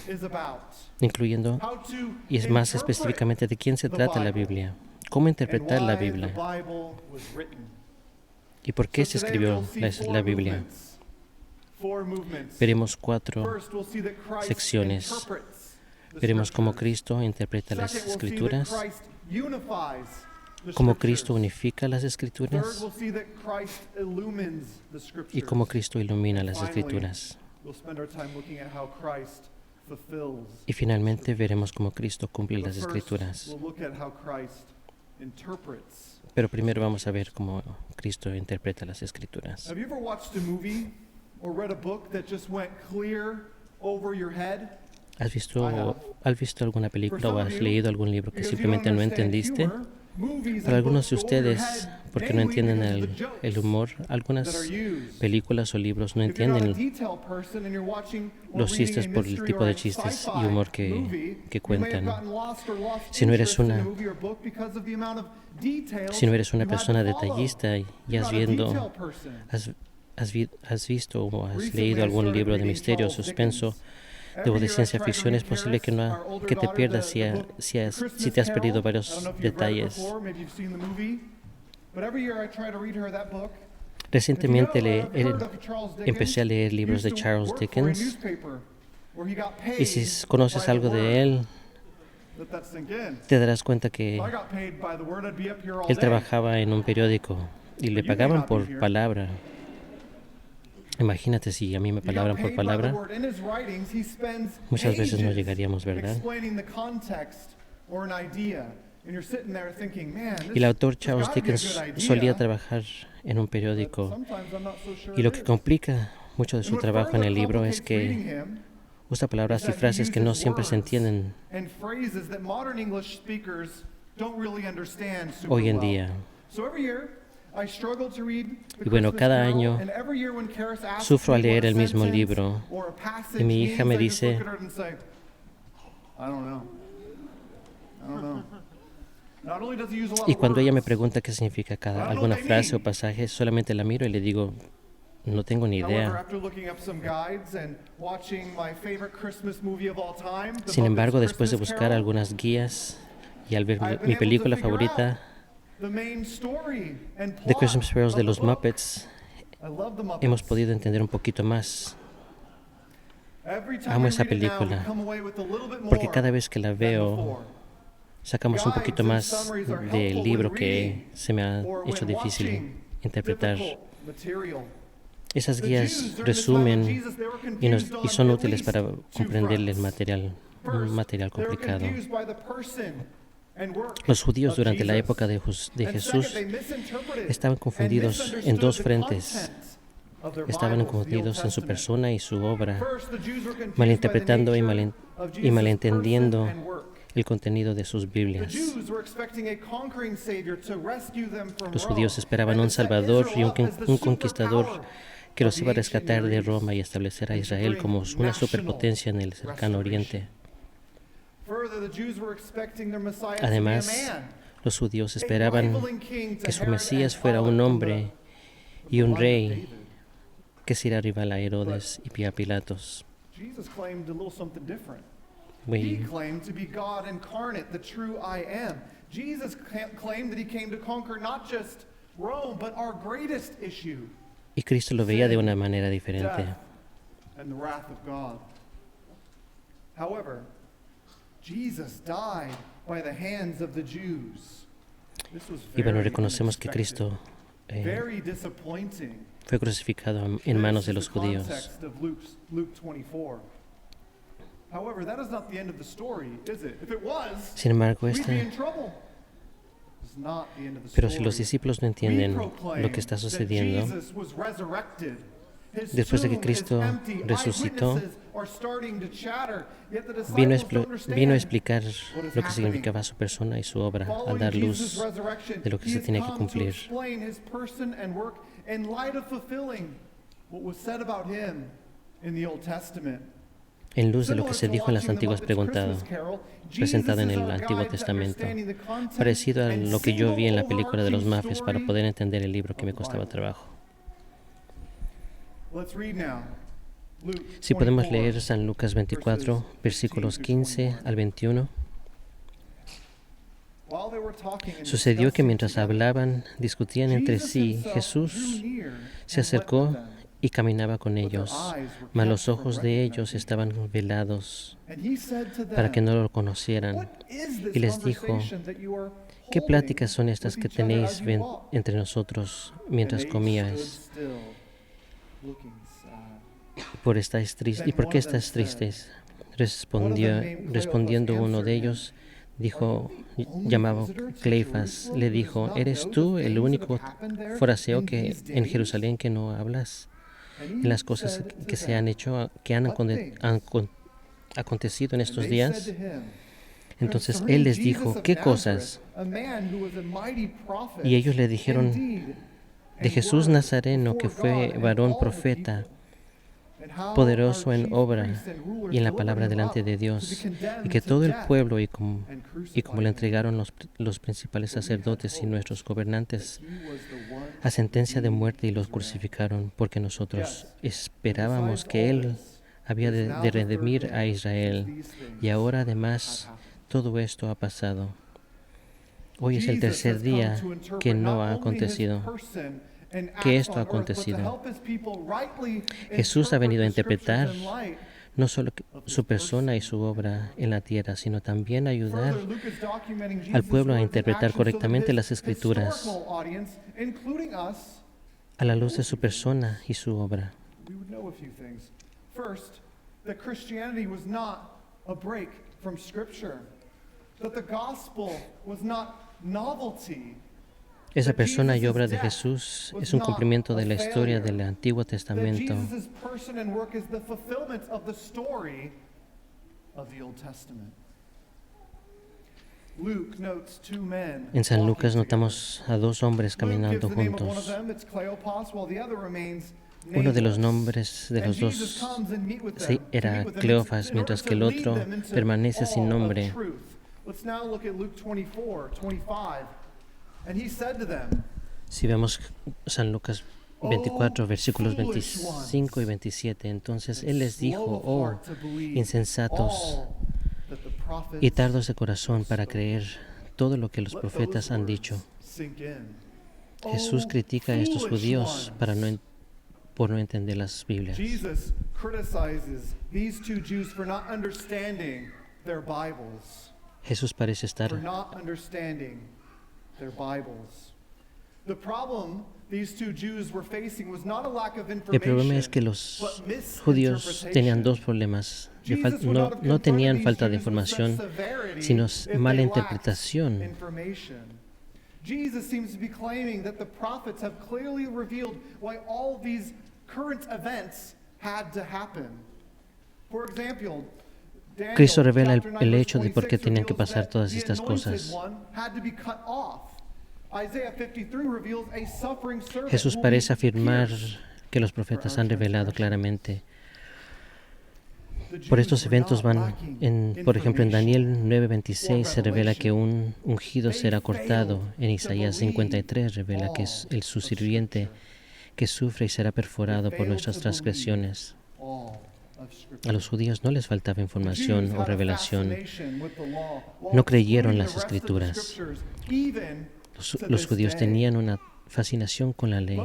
Speaker 2: is about,
Speaker 4: incluyendo,
Speaker 2: how to
Speaker 4: y es más
Speaker 2: interpret
Speaker 4: específicamente, de quién se
Speaker 2: the
Speaker 4: trata la
Speaker 2: Bible,
Speaker 4: Biblia, cómo interpretar
Speaker 2: and
Speaker 4: la
Speaker 2: why the
Speaker 4: Biblia
Speaker 2: Bible was written.
Speaker 4: y por qué
Speaker 2: So
Speaker 4: se
Speaker 2: today
Speaker 4: escribió
Speaker 2: we'll see
Speaker 4: la
Speaker 2: four
Speaker 4: Biblia.
Speaker 2: movements. Four movements.
Speaker 4: Veremos 4
Speaker 2: First, we'll see that Christ
Speaker 4: secciones.
Speaker 2: interprets the
Speaker 4: Veremos cómo
Speaker 2: scriptures.
Speaker 4: Cristo interpreta las
Speaker 2: Second, we'll see that
Speaker 4: Escrituras,
Speaker 2: Christ unifies the
Speaker 4: cómo
Speaker 2: scriptures.
Speaker 4: Cristo unifica las
Speaker 2: Third,
Speaker 4: Escrituras
Speaker 2: we'll see that Christ illumines the scriptures.
Speaker 4: y cómo Cristo ilumina las
Speaker 2: Finally,
Speaker 4: Escrituras.
Speaker 2: we'll spend our time looking at how Christ fulfills.
Speaker 4: Y finalmente veremos cómo Cristo cumple
Speaker 2: But
Speaker 4: las
Speaker 2: first,
Speaker 4: Escrituras.
Speaker 2: we'll look at how Christ interprets.
Speaker 4: Pero primero vamos a ver cómo Cristo interpreta las Escrituras.
Speaker 2: Have you ever watched a movie or read a book that just went clear over your head?
Speaker 4: ¿Has visto,
Speaker 2: I have.
Speaker 4: ¿Has visto alguna
Speaker 2: For
Speaker 4: película
Speaker 2: some
Speaker 4: o
Speaker 2: of
Speaker 4: has
Speaker 2: you,
Speaker 4: leído algún libro que
Speaker 2: because you don't
Speaker 4: simplemente no
Speaker 2: understand
Speaker 4: entendiste?
Speaker 2: humor, movies
Speaker 4: Para
Speaker 2: and
Speaker 4: algunos de
Speaker 2: books go over your
Speaker 4: ustedes,
Speaker 2: head
Speaker 4: porque no
Speaker 2: mainly
Speaker 4: entienden
Speaker 2: because of
Speaker 4: el
Speaker 2: the jokes
Speaker 4: humor,
Speaker 2: that
Speaker 4: algunas
Speaker 2: are used.
Speaker 4: películas o libros no
Speaker 2: If you're not a
Speaker 4: entienden
Speaker 2: detail person and you're watching or
Speaker 4: los
Speaker 2: reading
Speaker 4: chistes
Speaker 2: a
Speaker 4: por el
Speaker 2: mystery
Speaker 4: tipo
Speaker 2: or
Speaker 4: de
Speaker 2: a
Speaker 4: chistes y
Speaker 2: sci-fi
Speaker 4: humor que
Speaker 2: movie, you may have
Speaker 4: cuentan.
Speaker 2: gotten lost or lost
Speaker 4: Si no eres
Speaker 2: interest in
Speaker 4: una-
Speaker 2: the movie or book because of the amount of details
Speaker 4: Si no eres una
Speaker 2: you had to
Speaker 4: persona
Speaker 2: follow.
Speaker 4: detallista y
Speaker 2: You're
Speaker 4: has,
Speaker 2: not a detail
Speaker 4: viendo,
Speaker 2: person.
Speaker 4: has visto o has
Speaker 2: Recently,
Speaker 4: leído
Speaker 2: I
Speaker 4: algún
Speaker 2: started
Speaker 4: libro de
Speaker 2: reading
Speaker 4: misterio o
Speaker 2: Charles
Speaker 4: suspenso
Speaker 2: Dickens.
Speaker 4: o
Speaker 2: Every
Speaker 4: de
Speaker 2: year I
Speaker 4: ciencia
Speaker 2: try to
Speaker 4: ficción, es
Speaker 2: read
Speaker 4: posible
Speaker 2: Harris, our older
Speaker 4: que te
Speaker 2: daughter,
Speaker 4: pierdas
Speaker 2: the book,
Speaker 4: si
Speaker 2: The Christmas
Speaker 4: te has perdido
Speaker 2: Carol. I
Speaker 4: varios
Speaker 2: don't know if you've read it
Speaker 4: detalles.
Speaker 2: before, maybe you've seen the movie, but every year I try to read her that book.
Speaker 4: Recientemente empecé a
Speaker 2: Empecé
Speaker 4: leer libros de Charles Dickens y si conoces algo de él, te darás cuenta que él trabajaba en un periódico y le pagaban por palabra. Imagínate si a mí me pagaran por palabra, muchas veces no llegaríamos, ¿verdad? Y el autor Charles Dickens solía trabajar en un periódico y lo que complica mucho de su trabajo en el libro es que usa palabras y frases que no siempre se entienden hoy en día.
Speaker 2: Y bueno, cada año
Speaker 4: Sufro al leer el mismo libro y mi hija me dice, y cuando ella me pregunta qué significa alguna frase o pasaje, solamente la miro y le digo, no tengo ni idea. Sin embargo, después de buscar algunas guías y al ver mi película favorita, The Christmas Carols de los Muppets, hemos podido entender un poquito más. Amo esa película porque cada vez que la veo sacamos un poquito más del libro que se me ha hecho difícil interpretar. Esas guías resumen y son útiles para comprender el material, un material complicado. Los judíos durante la época de Jesús estaban confundidos en dos frentes. Estaban confundidos en su persona y su obra, malinterpretando y malentendiendo el contenido de sus Biblias. Los judíos esperaban un Salvador y un conquistador que los iba a rescatar de Roma y establecer a Israel como una superpotencia en el cercano oriente. Además, los judíos esperaban que su Mesías fuera un hombre y un rey que sería rival a Herodes y a Pilatos.
Speaker 2: He claimed to be God incarnate, the true I am. Jesus claimed that he came to conquer not just Rome, but our greatest issue,
Speaker 4: Y Cristo lo veía de una manera diferente.
Speaker 2: death and the wrath of God. However, Jesus died by the hands of the Jews. This was
Speaker 4: Y bueno,
Speaker 2: very
Speaker 4: reconocemos que
Speaker 2: unexpected,
Speaker 4: Cristo
Speaker 2: very disappointing.
Speaker 4: fue crucificado en manos de los judíos.
Speaker 2: This is the context of Luke 24. However, that is not the end of the story, is it? If it was,
Speaker 4: Sin embargo,
Speaker 2: we'd be in trouble. It's not the end of the
Speaker 4: pero si los
Speaker 2: story.
Speaker 4: discípulos no
Speaker 2: We
Speaker 4: entienden
Speaker 2: proclaim
Speaker 4: lo que está
Speaker 2: that
Speaker 4: sucediendo,
Speaker 2: Jesus was resurrected. His
Speaker 4: después de que
Speaker 2: tomb is
Speaker 4: Cristo
Speaker 2: empty.
Speaker 4: resucitó,
Speaker 2: Eyewitnesses are starting to chatter, yet the
Speaker 4: vino a,
Speaker 2: disciples don't understand
Speaker 4: vino a explicar
Speaker 2: what is
Speaker 4: lo que
Speaker 2: happening.
Speaker 4: significaba su persona y su obra, al
Speaker 2: Following
Speaker 4: dar
Speaker 2: Jesus'
Speaker 4: luz
Speaker 2: resurrection,
Speaker 4: de lo que
Speaker 2: he
Speaker 4: se
Speaker 2: has
Speaker 4: tenía que
Speaker 2: come to
Speaker 4: cumplir.
Speaker 2: explain his person and work in light of fulfilling what was said about him in the Old Testament.
Speaker 4: en luz de lo que se dijo en las antiguas preguntadas, presentado en el Antiguo Testamento, parecido a lo que yo vi en la película de los Muppets para poder entender el libro que me costaba trabajo. Si podemos leer San Lucas 24, versículos 15 al 21. Sucedió que mientras hablaban, discutían entre sí, Jesús se acercó y caminaba con ellos, mas los ojos de ellos estaban velados para que no lo conocieran. Y les dijo, ¿qué pláticas son estas que tenéis entre nosotros mientras comíais? ¿Y por qué estáis tristes? Respondiendo uno de ellos, llamado Cleofas, le dijo, ¿eres tú el único forasteo en Jerusalén que no hablas en las cosas que se han hecho, que han acontecido en estos días? Entonces él les dijo, ¿qué cosas? Y ellos le dijeron, de Jesús Nazareno, que fue varón profeta, poderoso en obra y en la palabra delante de Dios, y que todo el pueblo, y como le entregaron los principales sacerdotes y nuestros gobernantes a sentencia de muerte, y los crucificaron, porque nosotros esperábamos que Él había de redimir a Israel, y ahora además todo esto ha pasado. Hoy es el tercer día que no ha acontecido, que esto ha acontecido. Jesús ha venido a interpretar no solo su persona y su obra en la tierra, sino también a ayudar al pueblo a interpretar correctamente las Escrituras a la luz de su persona y su obra. Esa persona y obra de Jesús es un cumplimiento de la historia del Antiguo Testamento. En San Lucas notamos a dos hombres caminando juntos. Uno de los nombres de los dos era Cleofas, mientras que el otro permanece sin nombre. Si vemos San Lucas 24, versículos 25 y 27, entonces Él les dijo, oh, insensatos y tardos de corazón para creer todo lo que los profetas han dicho. Jesús critica a estos judíos por no entender las Biblias. Jesús parece estar El problema es que los judíos tenían dos problemas. No tenían falta de información, sino mala interpretación.
Speaker 2: Jesus seems to be claiming that the prophets have clearly revealed why all these current events had to happen. For example,
Speaker 4: Cristo revela el hecho de por qué tenían que pasar todas estas cosas. Jesús parece afirmar que los profetas han revelado claramente. Por estos eventos por ejemplo, en Daniel 9:26 se revela que un ungido será cortado. En Isaías 53 revela que es su sirviente que sufre y será perforado por nuestras transgresiones. A los judíos no les faltaba información o revelación. No creyeron las Escrituras. Los judíos tenían una fascinación con la ley,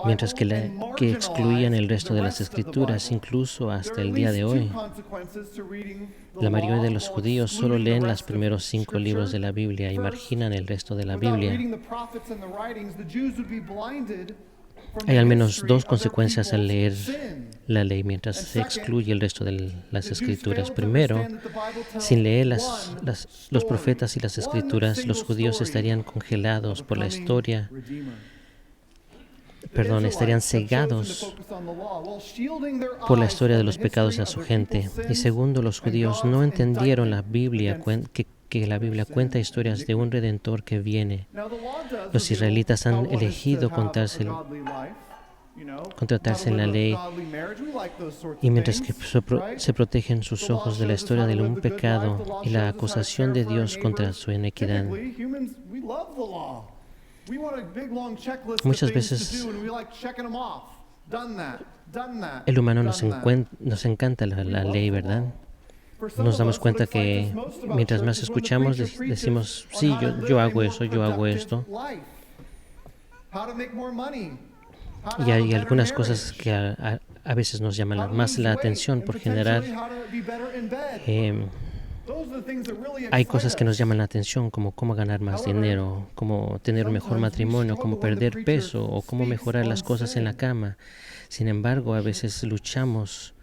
Speaker 4: mientras que excluían el resto de las Escrituras, incluso hasta el día de hoy. La mayoría de los judíos solo leen los primeros 5 libros de la Biblia y marginan el resto de la Biblia. Hay al menos 2 consecuencias al leer la ley mientras se excluye el resto de las Escrituras. Primero, sin leer los profetas y las Escrituras, los judíos estarían congelados por la historia. Estarían cegados por la historia de los pecados de su gente. Y segundo, los judíos no entendieron la Biblia, que la Biblia cuenta historias de un Redentor que viene. Los israelitas han elegido contarse contratarse en la ley, y mientras que se protegen sus ojos de la historia de un pecado y la acusación de Dios contra su inequidad. Muchas veces el humano nos encanta la ley, ¿verdad? Nos damos cuenta que mientras más escuchamos, decimos, sí, yo hago eso, yo hago esto. Y hay algunas cosas que a veces nos llaman más la atención por general. Hay cosas que nos llaman la atención, como cómo ganar más dinero, cómo tener un mejor matrimonio, cómo perder peso o cómo mejorar las cosas en la cama. Sin embargo, a veces luchamos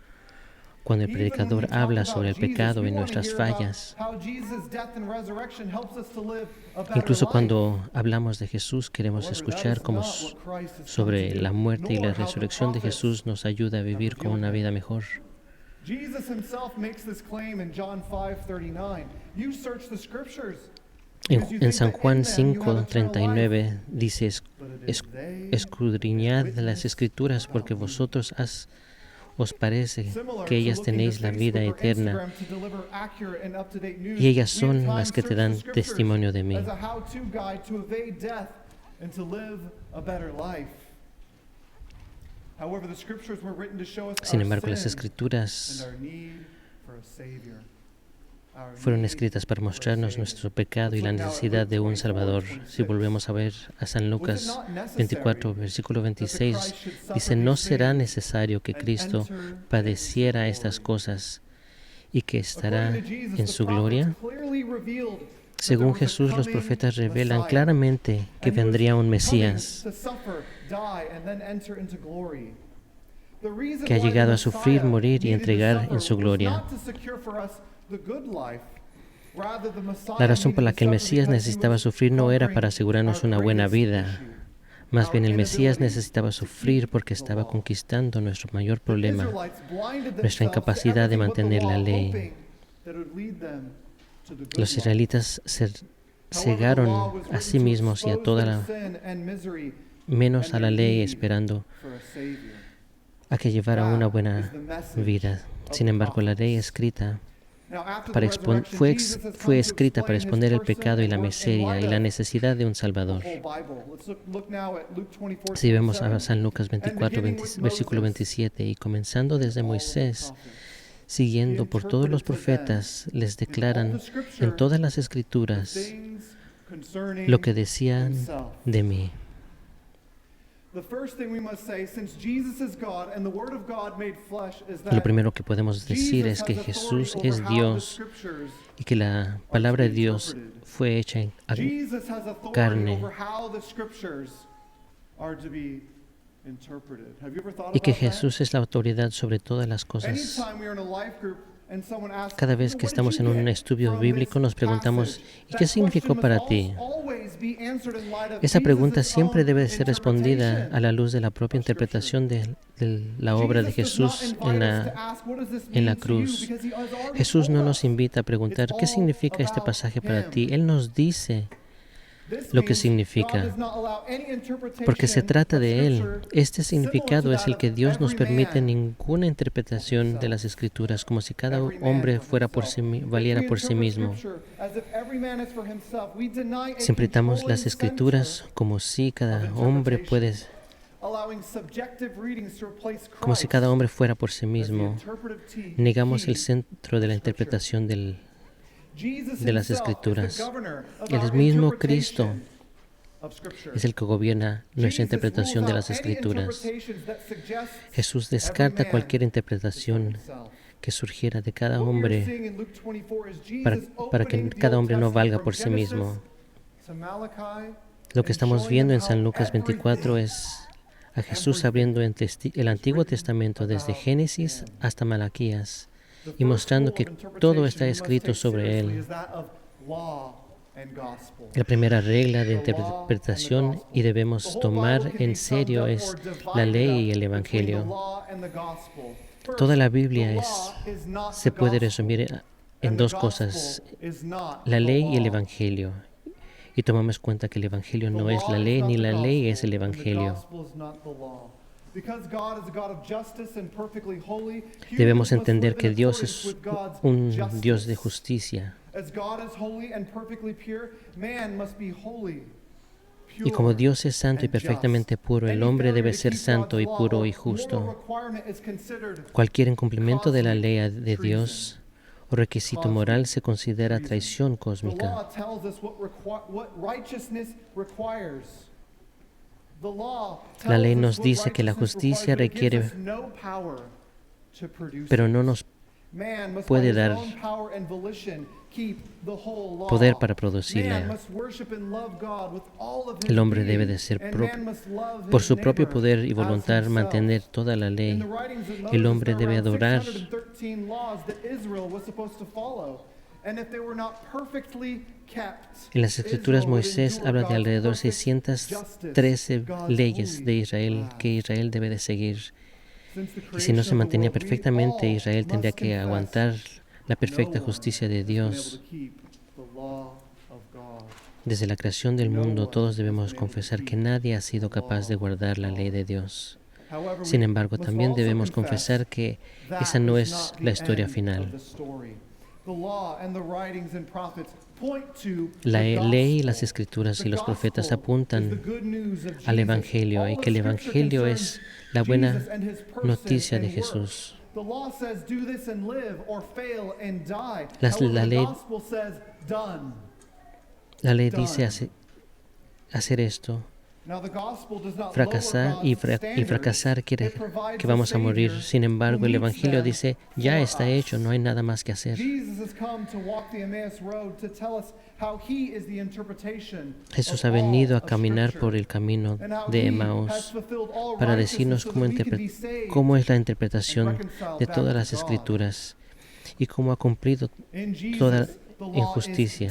Speaker 4: cuando el predicador habla sobre el pecado y nuestras fallas. Incluso cuando hablamos de Jesús, queremos escuchar cómo sobre la muerte y la resurrección de Jesús nos ayuda a vivir con una vida mejor. En San Juan 5:39 dice, escudriñad las Escrituras porque vosotros os parece que ellas tenéis la vida eterna y ellas son las que te dan testimonio de mí. Sin embargo, las Escrituras fueron escritas para mostrarnos nuestro pecado y la necesidad de un Salvador. Si volvemos a ver a San Lucas 24, versículo 26, dice, no será necesario que Cristo padeciera estas cosas y que estará en su gloria. Según Jesús, los profetas revelan claramente que vendría un Mesías que ha llegado a sufrir, morir y entregar en su gloria. La razón por la que el Mesías necesitaba sufrir no era para asegurarnos una buena vida. Más bien, el Mesías necesitaba sufrir porque estaba conquistando nuestro mayor problema, nuestra incapacidad de mantener la ley. Los israelitas se cegaron a sí mismos y a menos a la ley, esperando a que llevara una buena vida. Sin embargo, la ley fue escrita para exponer el pecado y la miseria y la necesidad de un Salvador. Si vemos a San Lucas 24, versículo 27, y comenzando desde Moisés, siguiendo por todos los profetas, les declaran en todas las Escrituras lo que decían de mí. Lo primero que podemos decir es que Jesús es Dios y que la palabra de Dios fue hecha en carne y que Jesús es la autoridad sobre todas las cosas. Cada vez que estamos en un estudio bíblico nos preguntamos, ¿y qué significó para ti? Esa pregunta siempre debe ser respondida a la luz de la propia interpretación de la obra de Jesús en la cruz. Jesús no nos invita a preguntar, ¿qué significa este pasaje para ti? Él nos dice lo que significa, porque se trata de Él. Este significado es el que Dios nos permite ninguna interpretación de las Escrituras, como si cada hombre valiera por sí mismo. Si interpretamos las Escrituras como si cada hombre fuera por sí mismo, negamos el centro de la interpretación de las Escrituras. El mismo Cristo es el que gobierna nuestra interpretación de las Escrituras. Jesús descarta cualquier interpretación que surgiera de cada hombre para que cada hombre no valga por sí mismo. Lo que estamos viendo en San Lucas 24 es a Jesús abriendo el Antiguo Testamento desde Génesis hasta Malaquías y mostrando que todo está escrito sobre Él. La primera regla de interpretación y debemos tomar en serio es la ley y el Evangelio. Toda la Biblia se puede resumir en dos cosas, la ley y el Evangelio. Y tomamos cuenta que el Evangelio no es la ley, ni la ley es el Evangelio. Debemos entender que Dios es un Dios de justicia. Y como Dios es santo y perfectamente puro, el hombre debe ser santo y puro y justo. Cualquier incumplimiento de la ley de Dios o requisito moral se considera traición cósmica. La ley nos dice que la justicia requiere, pero no nos puede dar poder para producirla. El hombre debe de ser por su propio poder y voluntad mantener toda la ley. El hombre debe adorar. En las Escrituras Moisés habla de alrededor de 613 leyes de Israel que Israel debe de seguir. Y si no se mantenía perfectamente, Israel tendría que aguantar la perfecta justicia de Dios. Desde la creación del mundo, todos debemos confesar que nadie ha sido capaz de guardar la ley de Dios. Sin embargo, también debemos confesar que esa no es la historia final. La ley, las escrituras y los profetas apuntan al Evangelio y que el Evangelio es la buena noticia de Jesús. La ley dice hacer esto, fracasar y fracasar quiere que vamos a morir. Sin embargo, el Evangelio dice, ya está hecho, no hay nada más que hacer. Jesús ha venido a caminar por el camino de Emaús para decirnos cómo es la interpretación de todas las Escrituras y cómo ha cumplido toda injusticia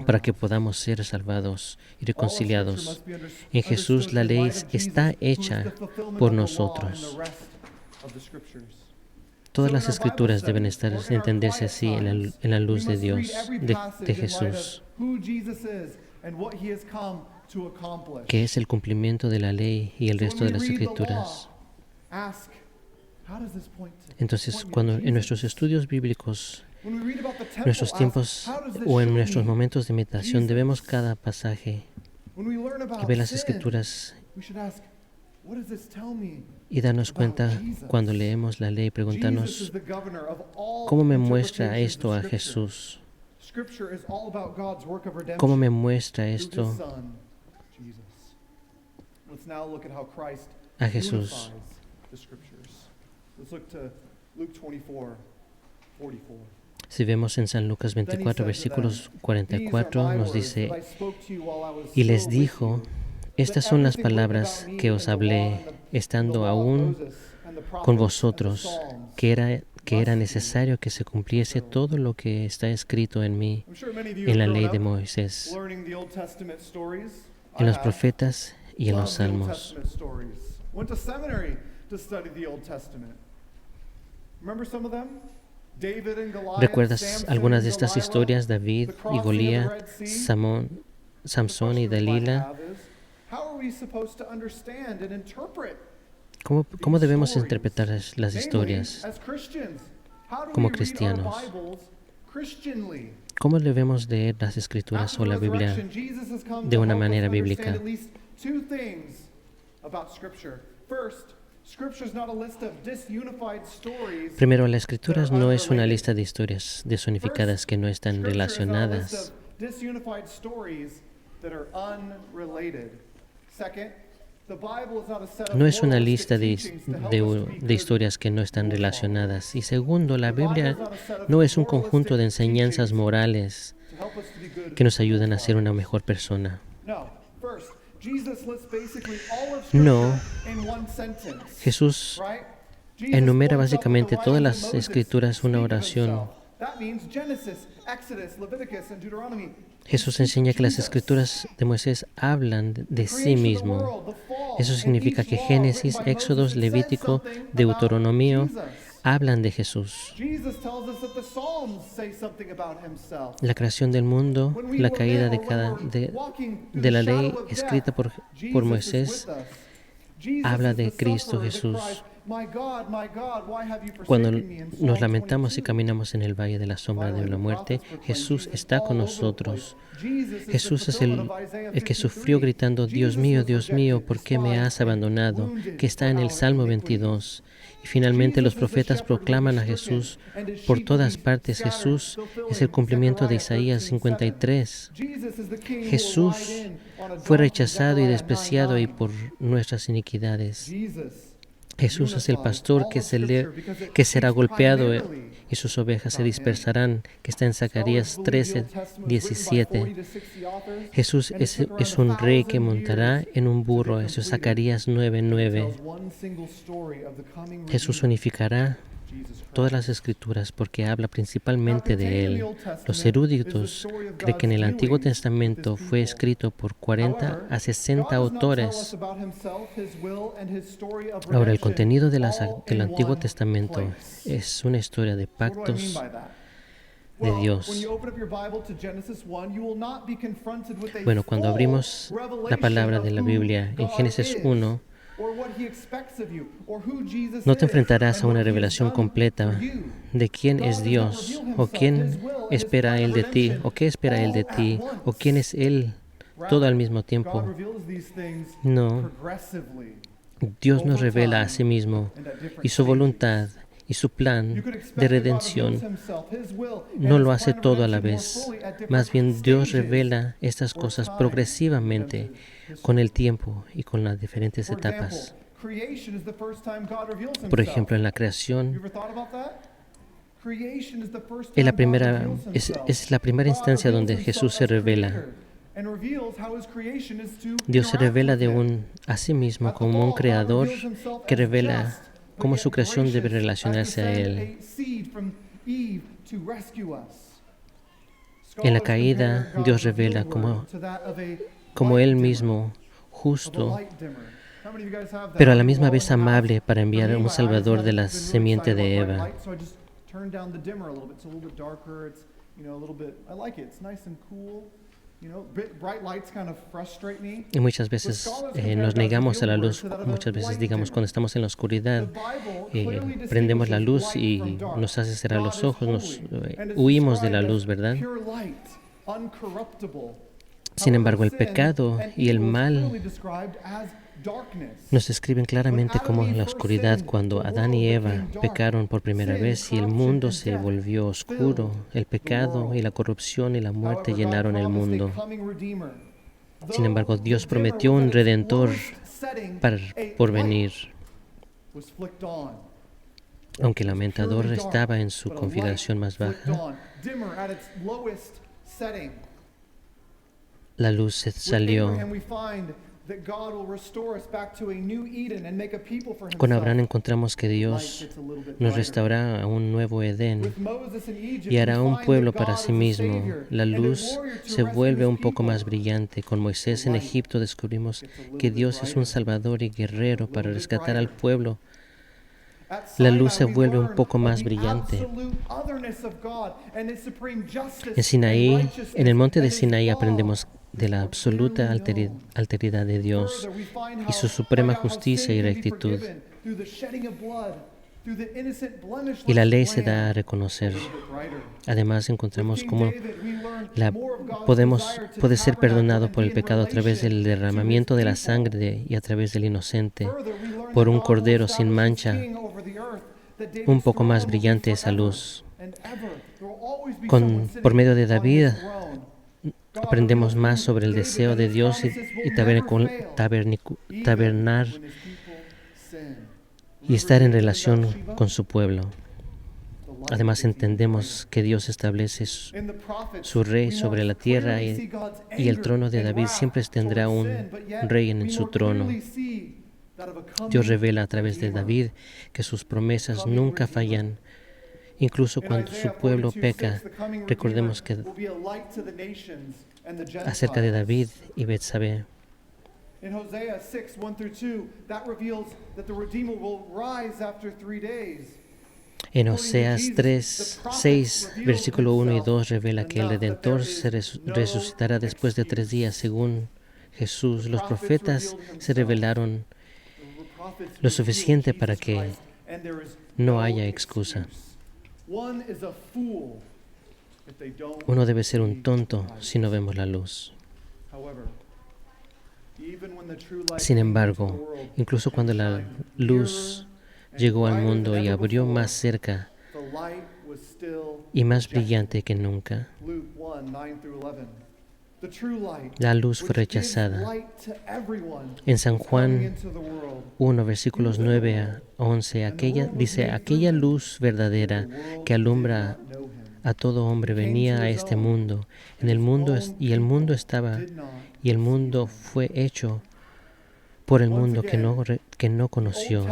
Speaker 4: para que podamos ser salvados y reconciliados. En Jesús la ley está hecha por nosotros. Todas las Escrituras deben entenderse así en la luz de Dios, de Jesús, que es el cumplimiento de la ley y el resto de las Escrituras. Entonces, cuando en nuestros estudios bíblicos, nuestros tiempos o en nuestros momentos de meditación, debemos cada pasaje y ver las Escrituras y darnos cuenta cuando leemos la ley, preguntarnos, ¿cómo me muestra esto a Jesús? ¿Cómo me muestra esto a Jesús? Si vemos en San Lucas 24, versículos 44, nos dice, y les dijo, estas son las palabras que os hablé, estando aún con vosotros, que era necesario que se cumpliese todo lo que está escrito en mí, en la ley de Moisés, en los profetas y en los salmos. ¿Recuerdas algunas de estas historias? David y Golías, Samson y Dalila. ¿Cómo debemos interpretar las historias como cristianos? ¿Cómo debemos leer las Escrituras o la Biblia de una manera bíblica? Primero, la Escritura no es una lista de historias desunificadas que no están relacionadas. No es una lista de historias que no están relacionadas. Y segundo, la Biblia no es un conjunto de enseñanzas morales que nos ayudan a ser una mejor persona. No, Jesús enumera básicamente todas las Escrituras una oración. Jesús enseña que las Escrituras de Moisés hablan de sí mismo. Eso significa que Génesis, Éxodos, Levítico, Deuteronomio hablan de Jesús. La creación del mundo, la caída de la ley escrita por Moisés habla de Cristo Jesús. Cuando nos lamentamos y caminamos en el valle de la sombra de la muerte, Jesús está con nosotros. Jesús es el que sufrió gritando, Dios mío, ¿por qué me has abandonado?, que está en el Salmo 22. Y finalmente los profetas proclaman a Jesús por todas partes. Jesús es el cumplimiento de Isaías 53. Jesús fue rechazado y despreciado y por nuestras iniquidades. Jesús es el pastor que será golpeado y sus ovejas se dispersarán, que está en Zacarías 13:17. Jesús es un rey que montará en un burro, eso es Zacarías 9:9. Jesús unificará todas las escrituras porque habla principalmente de Él. Los eruditos creen que en el Antiguo Testamento fue escrito por 40 a 60 autores. Ahora, el contenido del Antiguo Testamento es una historia de pactos de Dios. Bueno, cuando abrimos la palabra de la Biblia en Génesis 1, no te enfrentarás a una revelación completa de quién es Dios, o quién espera Él de ti, o qué espera Él de ti, o quién es Él, todo al mismo tiempo. No, Dios nos revela a sí mismo y su voluntad y su plan de redención. No lo hace todo a la vez. Más bien, Dios revela estas cosas progresivamente con el tiempo y con las diferentes etapas. Por ejemplo, en la creación, es la primera instancia donde Jesús se revela. Dios se revela a sí mismo como un creador que revela cómo su creación debe relacionarse a Él. En la caída, Dios revela como Él mismo, justo, pero a la misma vez amable para enviar a un Salvador de la simiente de Eva. Y muchas veces nos negamos a la luz, muchas veces digamos cuando estamos en la oscuridad, prendemos la luz y nos hace cerrar los ojos, huimos de la luz, ¿verdad? Sin embargo, el pecado y el mal nos describen claramente como en la oscuridad. Cuando Adán y Eva pecaron por primera vez y el mundo se volvió oscuro, el pecado y la corrupción y la muerte llenaron el mundo. Sin embargo, Dios prometió un redentor por venir. Aunque el lamentador estaba en su configuración más baja, la luz se salió. Con Abraham encontramos que Dios nos restaurará a un nuevo Edén y hará un pueblo para sí mismo. La luz se vuelve un poco más brillante. Con Moisés en Egipto descubrimos que Dios es un salvador y guerrero para rescatar al pueblo. La luz se vuelve un poco más brillante. En Sinaí, en el monte de Sinaí aprendemos de la absoluta alteridad de Dios y su suprema justicia y rectitud. Y la ley se da a reconocer. Además, encontramos cómo puede ser perdonado por el pecado a través del derramamiento de la sangre y a través del inocente, por un cordero sin mancha. Un poco más brillante esa luz. Por medio de David, aprendemos más sobre el deseo de Dios y tabernar y estar en relación con su pueblo. Además, entendemos que Dios establece su rey sobre la tierra y el trono de David siempre tendrá un rey en su trono. Dios revela a través de David que sus promesas nunca fallan. Incluso cuando su pueblo peca, recordemos que acerca de David y Betsabé.
Speaker 2: In Hosea 6:1-2, that reveals that the Redeemer will rise after 3 days.
Speaker 4: En Oseas 3, 6, versículo 1 y 2 revela que el Redentor se resucitará después de 3 días según Jesús. Los profetas se revelaron lo suficiente para que no haya excusa. Uno debe ser un tonto si no vemos la luz. Sin embargo, incluso cuando la luz llegó al mundo y abrió más cerca y más brillante que nunca, la luz fue rechazada. En San Juan 1, versículos 9 a 11, dice, aquella luz verdadera que alumbra a todo hombre venía a este mundo. En el mundo el mundo estaba y el mundo fue hecho por el mundo que no conoció.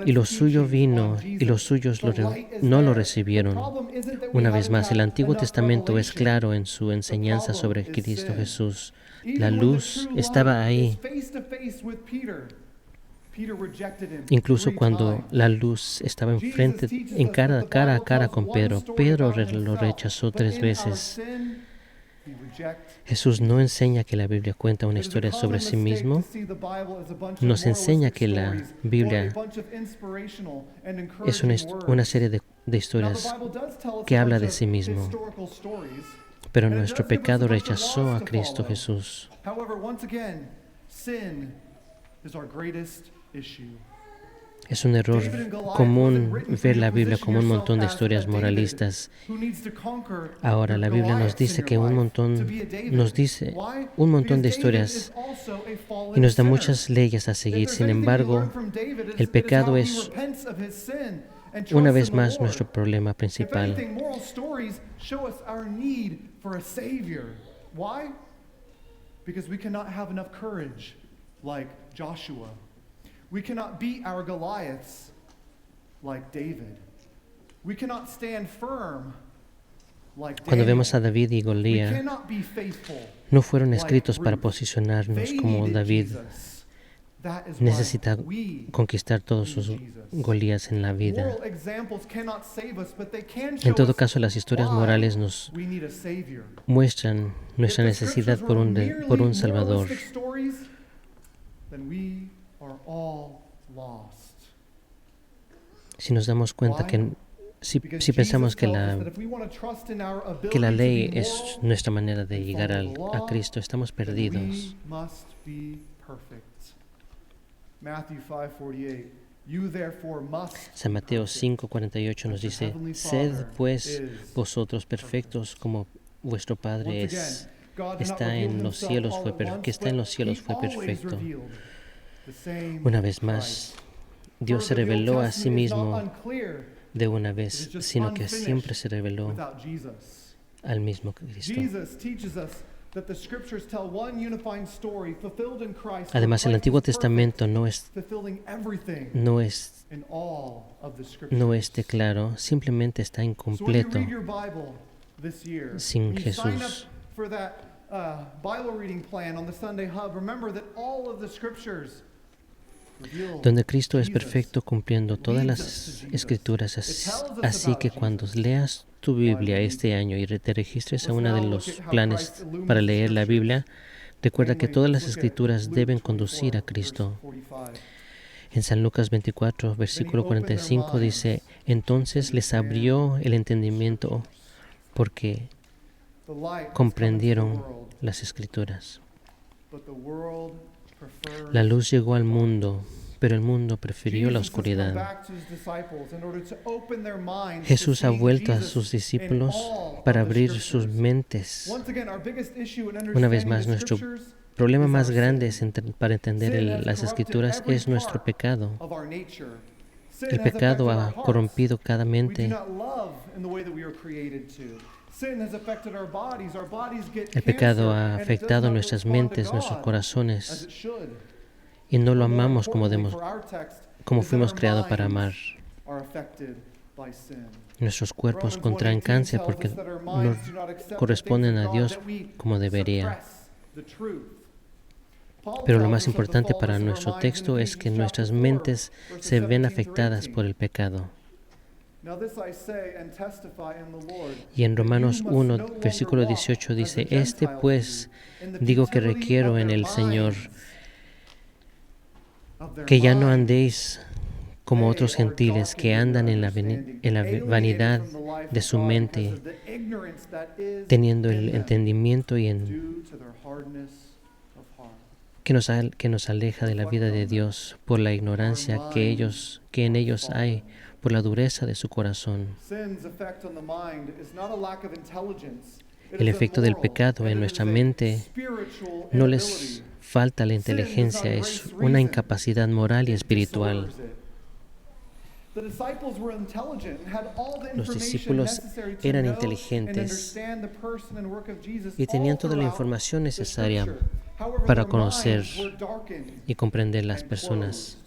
Speaker 4: Y lo suyo vino y los suyos no lo recibieron. Una vez más, el Antiguo Testamento es claro en su enseñanza sobre Cristo Jesús. La luz estaba ahí. Incluso cuando la luz estaba cara a cara con Pedro, Pedro lo rechazó 3 veces. Jesús no enseña que la Biblia cuenta una historia sobre sí mismo. Nos enseña que la Biblia es una serie de historias que habla de sí mismo. Pero nuestro pecado rechazó a Cristo Jesús. Es un error común ver la Biblia como un montón de historias moralistas. Ahora, la Biblia nos dice un montón de historias y nos da muchas leyes a seguir. Sin embargo, el pecado es una vez más nuestro problema principal.
Speaker 2: We cannot beat our Goliaths like David. We cannot stand firm like
Speaker 4: Cuando
Speaker 2: Daniel.
Speaker 4: vemos a David y
Speaker 2: We
Speaker 4: Golías,
Speaker 2: cannot be faithful
Speaker 4: no fueron
Speaker 2: like
Speaker 4: escritos para
Speaker 2: Ruth.
Speaker 4: posicionarnos
Speaker 2: They
Speaker 4: como
Speaker 2: needed
Speaker 4: David
Speaker 2: Jesus. That is why
Speaker 4: necesita
Speaker 2: we
Speaker 4: conquistar todos sus
Speaker 2: need Jesus.
Speaker 4: Golías en la vida.
Speaker 2: Moral examples cannot save us, but they can show
Speaker 4: En todo
Speaker 2: us
Speaker 4: caso, las historias
Speaker 2: why
Speaker 4: morales nos
Speaker 2: we need a savior.
Speaker 4: muestran nuestra
Speaker 2: If the
Speaker 4: necesidad
Speaker 2: scriptures
Speaker 4: por
Speaker 2: were
Speaker 4: un
Speaker 2: merely
Speaker 4: Salvador.
Speaker 2: moralistic stories, then we are all lost.
Speaker 4: Si nos damos cuenta que si pensamos que la ley es nuestra manera de llegar a Cristo, estamos perdidos. San Mateo 5:48 nos dice, sed pues vosotros perfectos como vuestro Padre que está en los cielos fue perfecto. Una vez más, Dios se reveló a sí mismo de una vez, sino que siempre se reveló al mismo Cristo. Además, el Antiguo Testamento no esté claro, simplemente está incompleto sin Jesús. Donde Cristo es perfecto cumpliendo todas las escrituras, así que cuando leas tu Biblia este año y te registres a uno de los planes para leer la Biblia, recuerda que todas las escrituras deben conducir a Cristo. En San Lucas 24, versículo 45 dice, entonces les abrió el entendimiento porque comprendieron las escrituras. La luz llegó al mundo, pero el mundo prefirió la oscuridad. Jesús ha vuelto a sus discípulos para abrir sus mentes. Una vez más, nuestro problema más grande para entender las Escrituras es nuestro pecado. El pecado ha corrompido cada mente. El pecado ha afectado nuestras mentes, nuestros corazones, y no lo amamos como fuimos creados para amar. Nuestros cuerpos contraen cáncer porque no corresponden a Dios como debería. Pero lo más importante para nuestro texto es que nuestras mentes se ven afectadas por el pecado. Y en Romanos 1, versículo 18 dice, pues digo que requiero en el Señor que ya no andéis como otros gentiles que andan en la vanidad de su mente, teniendo el entendimiento que nos aleja de la vida de Dios por la ignorancia que en ellos hay, por la dureza de su corazón. El efecto del pecado en nuestra mente no les falta la inteligencia, es una incapacidad moral y espiritual. Los discípulos eran inteligentes y tenían toda la información necesaria para conocer y comprender las personas,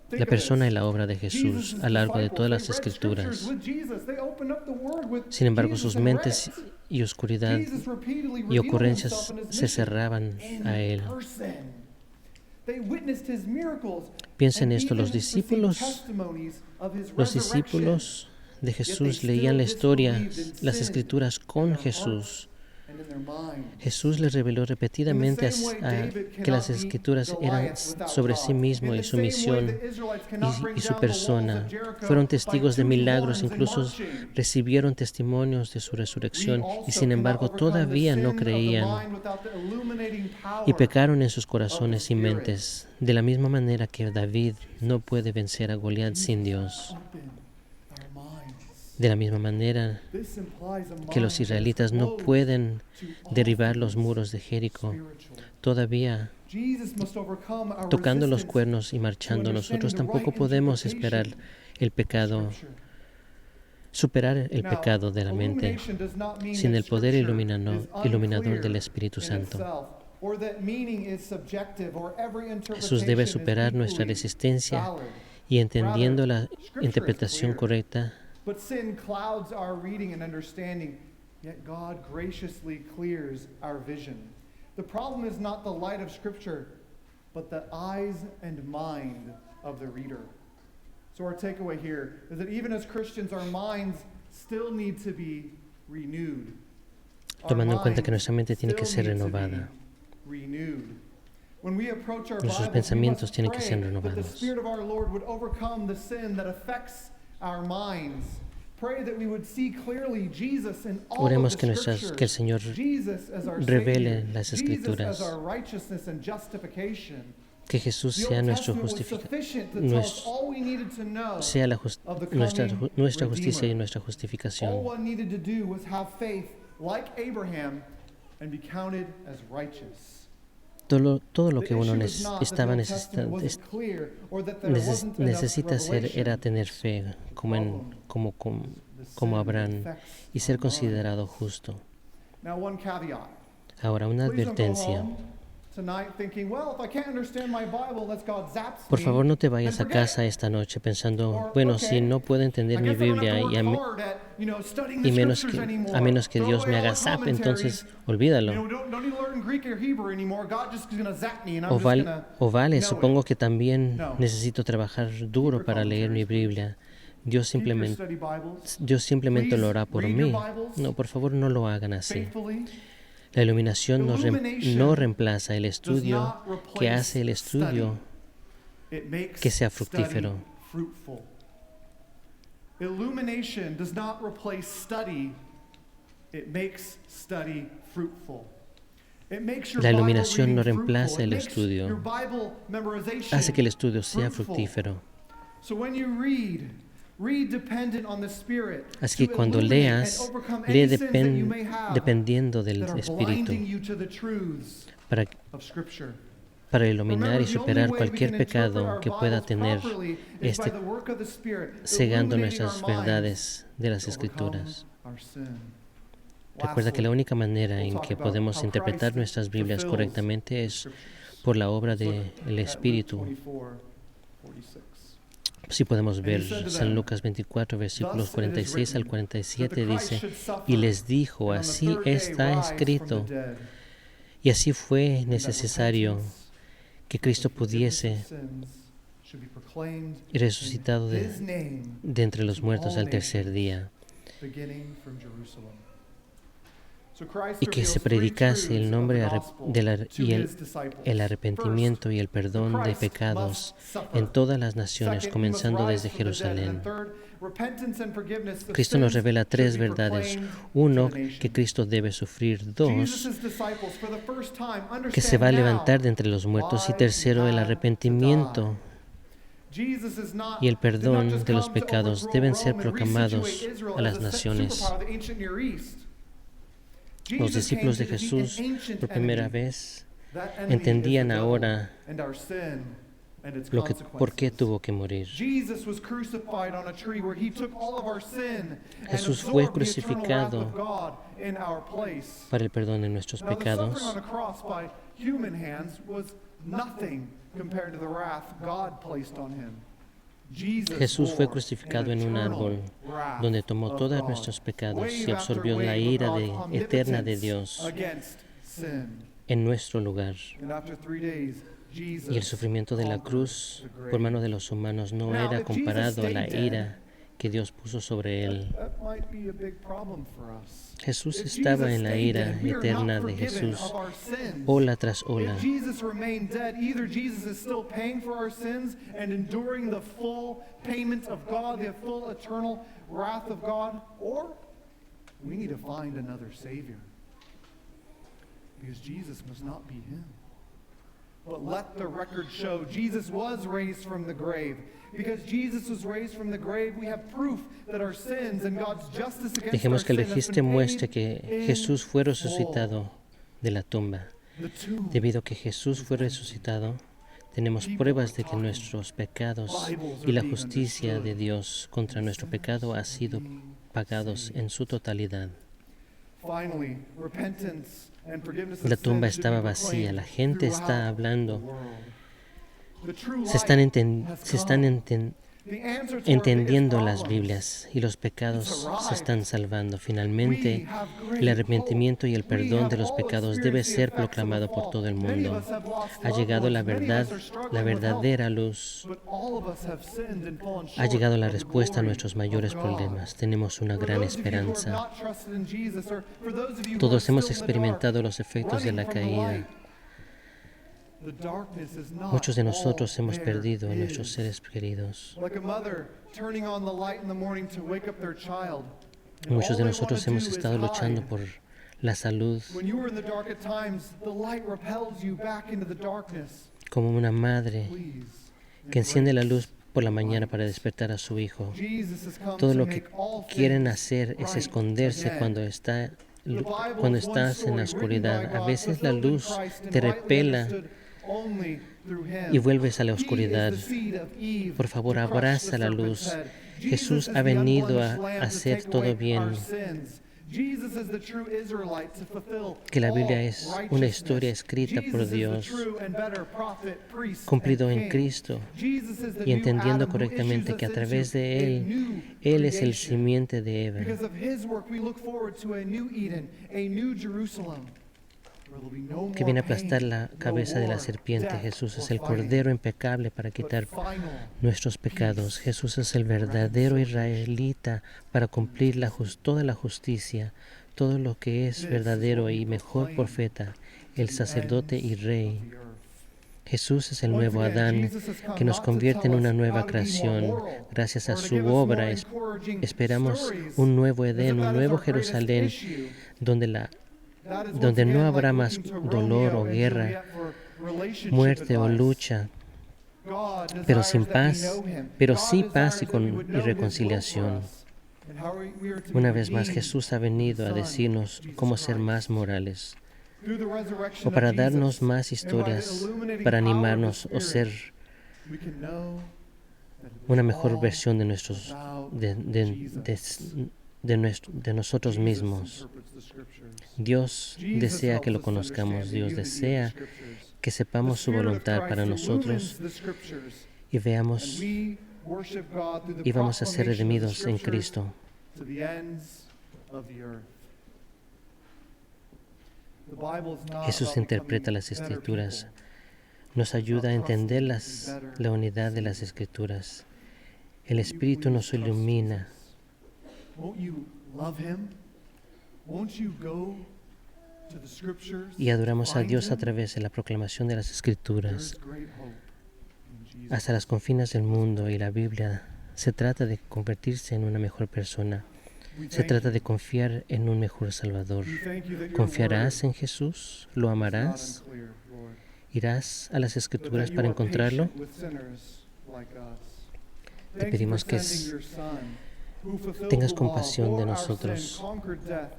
Speaker 4: la persona y la obra de Jesús a lo largo de todas las Escrituras. Sin embargo, sus mentes y oscuridad y ocurrencias se cerraban a Él. Piensen esto, los discípulos de Jesús leían la historia, las Escrituras con Jesús. Jesús les reveló repetidamente que las Escrituras eran sobre sí mismo y su misión y su persona. Fueron testigos de milagros, incluso recibieron testimonios de su resurrección y sin embargo todavía no creían y pecaron en sus corazones y mentes, de la misma manera que David no puede vencer a Goliat sin Dios. De la misma manera que los israelitas no pueden derribar los muros de Jericó, todavía tocando los cuernos y marchando, nosotros tampoco podemos superar el pecado de la mente sin el poder iluminador del Espíritu Santo. Jesús debe superar nuestra resistencia y entendiendo la interpretación correcta.
Speaker 2: But sin clouds our reading and understanding, yet God graciously clears our vision. The problem is not the light of Scripture, but the eyes and mind of the reader. So our takeaway here is that even as Christians, our minds still need to be renewed.
Speaker 4: Tomando en cuenta que nuestra mente tiene que ser renovada. Nuestros pensamientos tienen que ser renovados. Oremos que el Señor revele las Escrituras, que Jesús sea nuestra justicia y nuestra justificación. Todo lo que uno necesita hacer era tener fe, como Abraham, y ser considerado justo. Ahora, una advertencia. Por favor, no te vayas a casa esta noche pensando, bueno, si no puedo entender mi Biblia a menos que Dios me haga zap, entonces olvídalo. O vale, supongo que también necesito trabajar duro para leer mi Biblia. Dios simplemente lo hará por mí. No, por favor, no lo hagan así. La iluminación no reemplaza el estudio que hace el estudio que sea fructífero. La iluminación no reemplaza el estudio, hace que el estudio sea fructífero. Así que cuando leas, lee dependiendo del Espíritu para iluminar y superar cualquier pecado que pueda tener cegando nuestras verdades de las Escrituras. Recuerda que la única manera en que podemos interpretar nuestras Biblias correctamente es por la obra del Espíritu. Si podemos ver San Lucas 24, versículos 46 al 47, dice, y les dijo, así está escrito, y así fue necesario que Cristo pudiese y resucitado de entre los muertos al tercer día. y que se predicase el nombre el arrepentimiento y el perdón de pecados en todas las naciones, comenzando desde Jerusalén. Cristo nos revela tres verdades. Uno, que Cristo debe sufrir. Dos, que se va a levantar de entre los muertos. Y tercero, el arrepentimiento y el perdón de los pecados deben ser proclamados a las naciones. Los discípulos de Jesús por primera vez entendían ahora por qué tuvo que morir. Jesús fue crucificado para el perdón de nuestros pecados. Jesús fue crucificado en un árbol donde tomó todos nuestros pecados y absorbió la ira eterna de Dios en nuestro lugar. Y el sufrimiento de la cruz por mano de los humanos no era comparado a la ira que Dios puso sobre él. Jesús estaba en la ira eterna de Jesús, ola tras ola.
Speaker 2: But let the record show Jesus was raised from the grave. Because Jesus was raised from the grave, we have proof that our sins and God's justice against our
Speaker 4: Dejemos que el
Speaker 2: sin has
Speaker 4: registro
Speaker 2: been
Speaker 4: muestre
Speaker 2: paid
Speaker 4: que
Speaker 2: in
Speaker 4: Jesús fue
Speaker 2: full.
Speaker 4: resucitado de la tumba.
Speaker 2: The tomb
Speaker 4: Debido a que Jesús fue resucitado, tenemos pruebas de que nuestros pecados y la justicia de Dios contra nuestro pecado ha sido pagados en su totalidad.
Speaker 2: Finally, repentance and forgiveness of
Speaker 4: La tumba
Speaker 2: sins should
Speaker 4: estaba
Speaker 2: be
Speaker 4: vacía, la
Speaker 2: proclaimed
Speaker 4: gente está
Speaker 2: throughout the
Speaker 4: hablando,
Speaker 2: world. The true
Speaker 4: se están,
Speaker 2: light
Speaker 4: enten-
Speaker 2: has
Speaker 4: se están
Speaker 2: come.
Speaker 4: enten-
Speaker 2: The answer to our
Speaker 4: entendiendo
Speaker 2: biggest
Speaker 4: las
Speaker 2: problems.
Speaker 4: Biblias y los pecados se están salvando.
Speaker 2: We
Speaker 4: Finalmente,
Speaker 2: have
Speaker 4: el
Speaker 2: great
Speaker 4: arrepentimiento y el
Speaker 2: hope.
Speaker 4: perdón
Speaker 2: We
Speaker 4: de
Speaker 2: have
Speaker 4: los
Speaker 2: all
Speaker 4: pecados debe
Speaker 2: experienced the
Speaker 4: ser
Speaker 2: effects of the
Speaker 4: proclamado por
Speaker 2: fall.
Speaker 4: todo el
Speaker 2: Many of
Speaker 4: mundo.
Speaker 2: us have lost
Speaker 4: Ha
Speaker 2: loved
Speaker 4: llegado la
Speaker 2: ones. Many of
Speaker 4: verdad,
Speaker 2: us are struggling
Speaker 4: la
Speaker 2: with health.
Speaker 4: verdadera luz.
Speaker 2: But all of us have sinned and fallen
Speaker 4: Ha
Speaker 2: short
Speaker 4: llegado la
Speaker 2: of the
Speaker 4: respuesta a
Speaker 2: glory
Speaker 4: nuestros
Speaker 2: of
Speaker 4: mayores
Speaker 2: God.
Speaker 4: problemas. Tenemos una
Speaker 2: For
Speaker 4: gran
Speaker 2: those of you who have
Speaker 4: esperanza.
Speaker 2: not trusted in Jesus, or for those of you who
Speaker 4: Todos
Speaker 2: are
Speaker 4: hemos
Speaker 2: still in the
Speaker 4: experimentado
Speaker 2: dark,
Speaker 4: los efectos de la
Speaker 2: running from the
Speaker 4: caída.
Speaker 2: light, the darkness is not
Speaker 4: Muchos de nosotros
Speaker 2: all
Speaker 4: hemos
Speaker 2: there
Speaker 4: perdido a nuestros
Speaker 2: is.
Speaker 4: seres queridos.
Speaker 2: Like a mother turning on the light in the morning to wake up their child. and
Speaker 4: Muchos
Speaker 2: all
Speaker 4: de
Speaker 2: they
Speaker 4: nosotros
Speaker 2: wanna
Speaker 4: hemos
Speaker 2: do is
Speaker 4: estado luchando
Speaker 2: hide.
Speaker 4: por la salud,
Speaker 2: When you are in the dark at times, the light repels you back into the darkness.
Speaker 4: como una madre
Speaker 2: Please,
Speaker 4: que enciende la
Speaker 2: embrace
Speaker 4: luz por la
Speaker 2: the
Speaker 4: mañana
Speaker 2: light.
Speaker 4: para despertar a su hijo.
Speaker 2: Jesus has come
Speaker 4: Todo
Speaker 2: to
Speaker 4: lo que
Speaker 2: make all
Speaker 4: quieren
Speaker 2: things
Speaker 4: hacer es
Speaker 2: right
Speaker 4: esconderse
Speaker 2: again.
Speaker 4: cuando
Speaker 2: The Bible
Speaker 4: cuando
Speaker 2: is one
Speaker 4: estás en la
Speaker 2: story written by
Speaker 4: oscuridad. A
Speaker 2: God,
Speaker 4: veces la
Speaker 2: fulfilled in
Speaker 4: luz
Speaker 2: Christ and
Speaker 4: te
Speaker 2: rightly
Speaker 4: repela
Speaker 2: understood only through Him.
Speaker 4: y vuelves a la
Speaker 2: He is
Speaker 4: oscuridad.
Speaker 2: the seed of Eve
Speaker 4: Por favor,
Speaker 2: to crush the
Speaker 4: abraza la
Speaker 2: serpent's
Speaker 4: luz.
Speaker 2: head.
Speaker 4: Jesús
Speaker 2: Jesus
Speaker 4: ha
Speaker 2: is the
Speaker 4: venido
Speaker 2: unblemished
Speaker 4: a
Speaker 2: lamb to
Speaker 4: hacer
Speaker 2: take
Speaker 4: todo
Speaker 2: away
Speaker 4: bien.
Speaker 2: our sins. Jesus is the true Israelite to fulfill
Speaker 4: Que la Biblia
Speaker 2: all
Speaker 4: es una
Speaker 2: righteousness.
Speaker 4: historia escrita por
Speaker 2: Jesus is the
Speaker 4: Dios,
Speaker 2: true and better prophet, priest,
Speaker 4: cumplido
Speaker 2: and
Speaker 4: en
Speaker 2: king.
Speaker 4: Cristo,
Speaker 2: Jesus is the
Speaker 4: y
Speaker 2: new
Speaker 4: entendiendo
Speaker 2: Adam who
Speaker 4: correctamente
Speaker 2: issues
Speaker 4: que a
Speaker 2: us
Speaker 4: través
Speaker 2: into
Speaker 4: de
Speaker 2: a
Speaker 4: Él,
Speaker 2: new
Speaker 4: Él es el
Speaker 2: creation.
Speaker 4: simiente de Eva.
Speaker 2: Because of his work, we look forward to a new Eden, a new Jerusalem, where there'll be no
Speaker 4: Que
Speaker 2: more
Speaker 4: viene a aplastar
Speaker 2: pain,
Speaker 4: la
Speaker 2: no
Speaker 4: cabeza de la
Speaker 2: war,
Speaker 4: serpiente.
Speaker 2: death,
Speaker 4: Jesús es
Speaker 2: or
Speaker 4: el
Speaker 2: fighting,
Speaker 4: Cordero impecable para
Speaker 2: but
Speaker 4: quitar
Speaker 2: final
Speaker 4: nuestros pecados. Jesús es el verdadero israelita para cumplir toda la justicia, todo lo que es verdadero y mejor profeta, el sacerdote y rey.
Speaker 2: of the earth.
Speaker 4: Jesús es el
Speaker 2: Once
Speaker 4: nuevo
Speaker 2: again,
Speaker 4: Adán
Speaker 2: Jesus has come
Speaker 4: que nos
Speaker 2: not to
Speaker 4: convierte en
Speaker 2: tell
Speaker 4: una
Speaker 2: us
Speaker 4: nueva
Speaker 2: how to be more
Speaker 4: creación.
Speaker 2: moral,
Speaker 4: Gracias a
Speaker 2: or to
Speaker 4: su
Speaker 2: give us more
Speaker 4: obra
Speaker 2: encouraging
Speaker 4: esperamos
Speaker 2: stories,
Speaker 4: un nuevo
Speaker 2: as if
Speaker 4: Edén,
Speaker 2: that
Speaker 4: un
Speaker 2: is
Speaker 4: nuevo
Speaker 2: our greatest
Speaker 4: Jerusalén,
Speaker 2: issue.
Speaker 4: donde
Speaker 2: That is once
Speaker 4: donde no
Speaker 2: again
Speaker 4: habrá
Speaker 2: like
Speaker 4: más
Speaker 2: looking to
Speaker 4: dolor
Speaker 2: Romeo
Speaker 4: o
Speaker 2: and
Speaker 4: guerra,
Speaker 2: Juliet for relationship
Speaker 4: muerte o
Speaker 2: advice.
Speaker 4: lucha,
Speaker 2: God
Speaker 4: pero
Speaker 2: desires
Speaker 4: sin
Speaker 2: that we
Speaker 4: paz,
Speaker 2: know him.
Speaker 4: pero
Speaker 2: God
Speaker 4: sí
Speaker 2: desires
Speaker 4: paz y
Speaker 2: that we would know His will for
Speaker 4: reconciliación.
Speaker 2: us, and how we are to be
Speaker 4: Una vez más,
Speaker 2: redeemed
Speaker 4: Jesús ha venido a
Speaker 2: through the Son,
Speaker 4: decirnos
Speaker 2: Jesus
Speaker 4: cómo ser
Speaker 2: Christ.
Speaker 4: más morales,
Speaker 2: Through the resurrection
Speaker 4: o para
Speaker 2: of Jesus,
Speaker 4: darnos más
Speaker 2: and by the
Speaker 4: historias,
Speaker 2: illuminating
Speaker 4: para
Speaker 2: power of the
Speaker 4: animarnos o ser
Speaker 2: Spirit, we can know that it
Speaker 4: una
Speaker 2: was
Speaker 4: mejor
Speaker 2: all
Speaker 4: versión de
Speaker 2: about
Speaker 4: nosotros
Speaker 2: Jesus
Speaker 4: mismos.
Speaker 2: interprets the Scriptures.
Speaker 4: Dios
Speaker 2: Jesus
Speaker 4: desea
Speaker 2: helps
Speaker 4: que lo
Speaker 2: us to understand
Speaker 4: conozcamos.
Speaker 2: the
Speaker 4: Dios
Speaker 2: unity of the
Speaker 4: desea
Speaker 2: Scriptures.
Speaker 4: que sepamos
Speaker 2: The
Speaker 4: su
Speaker 2: Spirit of
Speaker 4: voluntad para
Speaker 2: Christ
Speaker 4: nosotros
Speaker 2: illumines the Scriptures,
Speaker 4: y
Speaker 2: and
Speaker 4: veamos
Speaker 2: we worship God through the
Speaker 4: y vamos a ser
Speaker 2: proclamation of the
Speaker 4: redimidos en
Speaker 2: Scriptures
Speaker 4: Cristo.
Speaker 2: to the ends of the earth. The Bible is not
Speaker 4: Jesús
Speaker 2: about
Speaker 4: interpreta
Speaker 2: becoming
Speaker 4: las
Speaker 2: better
Speaker 4: Escrituras,
Speaker 2: people.
Speaker 4: nos ayuda a entender la unidad de las Escrituras. El Espíritu nos ilumina.
Speaker 2: Won't you love him? Won't you go to the scriptures,
Speaker 4: y adoramos a
Speaker 2: find
Speaker 4: Dios a
Speaker 2: him,
Speaker 4: través de la proclamación de las
Speaker 2: there is
Speaker 4: Escrituras
Speaker 2: great hope in Jesus.
Speaker 4: hasta las confines del mundo, y la Biblia se trata de convertirse en una mejor persona.
Speaker 2: We
Speaker 4: Se
Speaker 2: thank
Speaker 4: trata
Speaker 2: you.
Speaker 4: de confiar en un mejor Salvador.
Speaker 2: We thank you that your
Speaker 4: ¿Confiarás
Speaker 2: word
Speaker 4: en Jesús? ¿Lo
Speaker 2: is not
Speaker 4: amarás?
Speaker 2: unclear, Lord,
Speaker 4: ¿Irás a las
Speaker 2: but
Speaker 4: Escrituras
Speaker 2: that you
Speaker 4: para
Speaker 2: are
Speaker 4: encontrarlo?
Speaker 2: patient with sinners like us.
Speaker 4: Te
Speaker 2: Thank you
Speaker 4: pedimos
Speaker 2: for
Speaker 4: que
Speaker 2: sending your Son, who fulfilled
Speaker 4: tengas
Speaker 2: the law,
Speaker 4: compasión de
Speaker 2: bore our sin,
Speaker 4: nosotros.
Speaker 2: conquered death,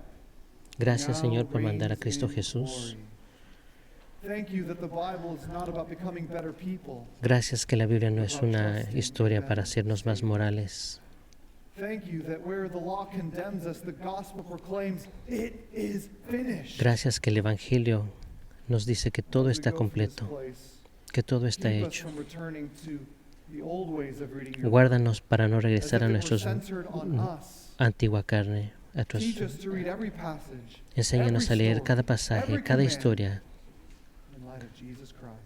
Speaker 4: Gracias,
Speaker 2: now
Speaker 4: Señor, por mandar a
Speaker 2: reigns
Speaker 4: Cristo
Speaker 2: in
Speaker 4: Jesús.
Speaker 2: glory. Thank you that the Bible is not about becoming better people.
Speaker 4: Gracias que la Biblia no es una historia para hacernos más morales.
Speaker 2: Thank you that where the law condemns us, the gospel proclaims, it is finished.
Speaker 4: Gracias que el Evangelio nos dice que todo
Speaker 2: As we
Speaker 4: está
Speaker 2: go from this
Speaker 4: completo,
Speaker 2: place,
Speaker 4: que todo está
Speaker 2: keep us
Speaker 4: hecho.
Speaker 2: from returning to the old ways of reading your word,
Speaker 4: Guárdanos para no
Speaker 2: as if
Speaker 4: regresar a
Speaker 2: it were
Speaker 4: nuestra
Speaker 2: centered on us.
Speaker 4: antigua carne.
Speaker 2: Teach us to read every passage,
Speaker 4: Enséñanos a
Speaker 2: every
Speaker 4: leer
Speaker 2: story,
Speaker 4: cada pasaje,
Speaker 2: every
Speaker 4: cada
Speaker 2: command
Speaker 4: historia,
Speaker 2: in light of Jesus Christ.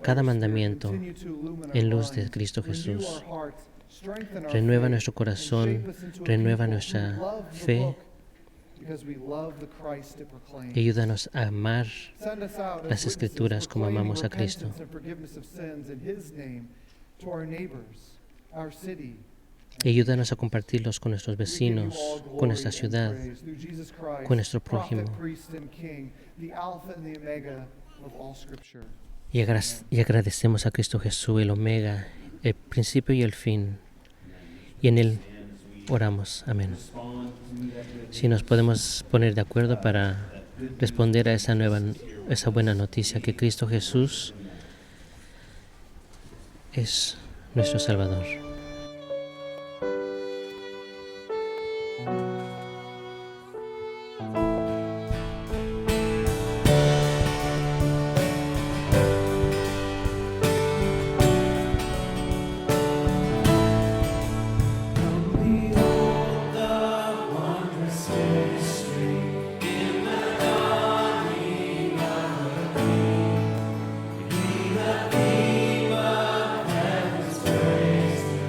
Speaker 4: cada
Speaker 2: Holy Spirit,
Speaker 4: mandamiento
Speaker 2: continue to illumine our
Speaker 4: en luz de
Speaker 2: minds,
Speaker 4: Cristo
Speaker 2: renew
Speaker 4: Jesús.
Speaker 2: our hearts, strengthen our
Speaker 4: Renueva
Speaker 2: faith,
Speaker 4: nuestro
Speaker 2: and
Speaker 4: corazón,
Speaker 2: shape us into a
Speaker 4: renueva
Speaker 2: people who
Speaker 4: nuestra
Speaker 2: love the
Speaker 4: fe
Speaker 2: book because we love the Christ it proclaims.
Speaker 4: y ayúdanos a amar
Speaker 2: Send us out as
Speaker 4: las
Speaker 2: witnesses,
Speaker 4: Escrituras como
Speaker 2: proclaiming
Speaker 4: amamos a Cristo.
Speaker 2: repentance and forgiveness of sins in His name to our neighbors, our city.
Speaker 4: Y ayúdanos a compartirlos con nuestros
Speaker 2: We give you all
Speaker 4: vecinos,
Speaker 2: glory
Speaker 4: con nuestra
Speaker 2: and
Speaker 4: ciudad,
Speaker 2: praise through Jesus Christ,
Speaker 4: con nuestro
Speaker 2: prophet,
Speaker 4: prójimo.
Speaker 2: priest, and king, the Alpha and the Omega of all Scripture.
Speaker 4: Y agradecemos a Cristo Jesús, el Omega, el principio y el fin. Y en Él oramos. Amén. Si nos podemos poner de acuerdo para responder a esa buena noticia que Cristo Jesús es nuestro Salvador.
Speaker 5: Praise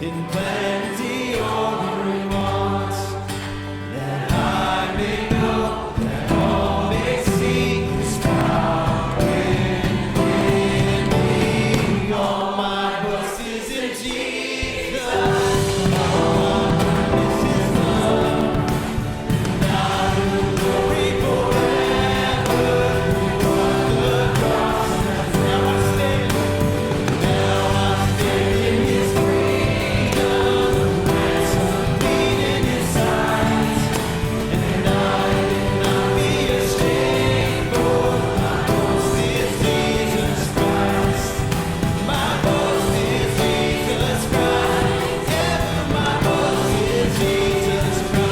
Speaker 1: in plenty or in want, that I may know, that all may see His power in me. All my boast is in Jesus. All my promise is love. Now to glory forever. On the cross, now I stand. Now I stand in His freedom, ransomed in His sight, and I will not be ashamed, for my boast is Jesus Christ. My boast is Jesus Christ. Ever my boast is Jesus Christ.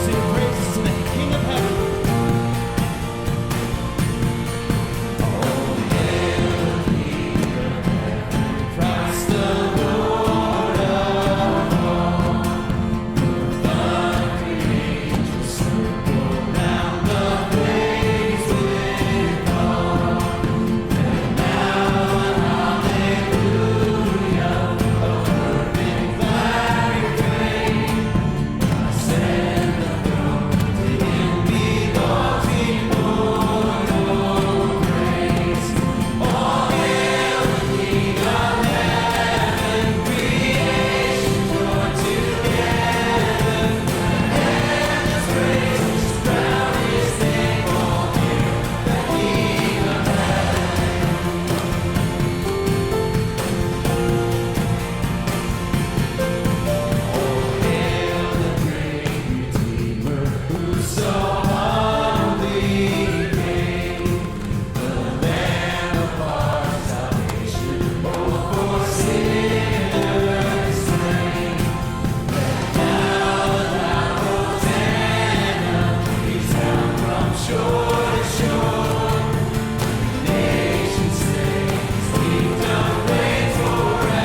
Speaker 1: Sing praises to the King of Heaven. Christ the Lord of all. The angels circle round the place with all. And now hallelujah, a fervent fiery flame, ascend the throne. To Him belongs immortal praise. All hail the King of Heaven, creation joined together. Heaven's praises crown His name. All hail the King of All hail the great Redeemer, who so humbly came. The Lamb of our salvation, oh, for sinners slain. Let now the loud Hosanna resound from shore to shore. Nations sing, His kingdom reigns forevermore.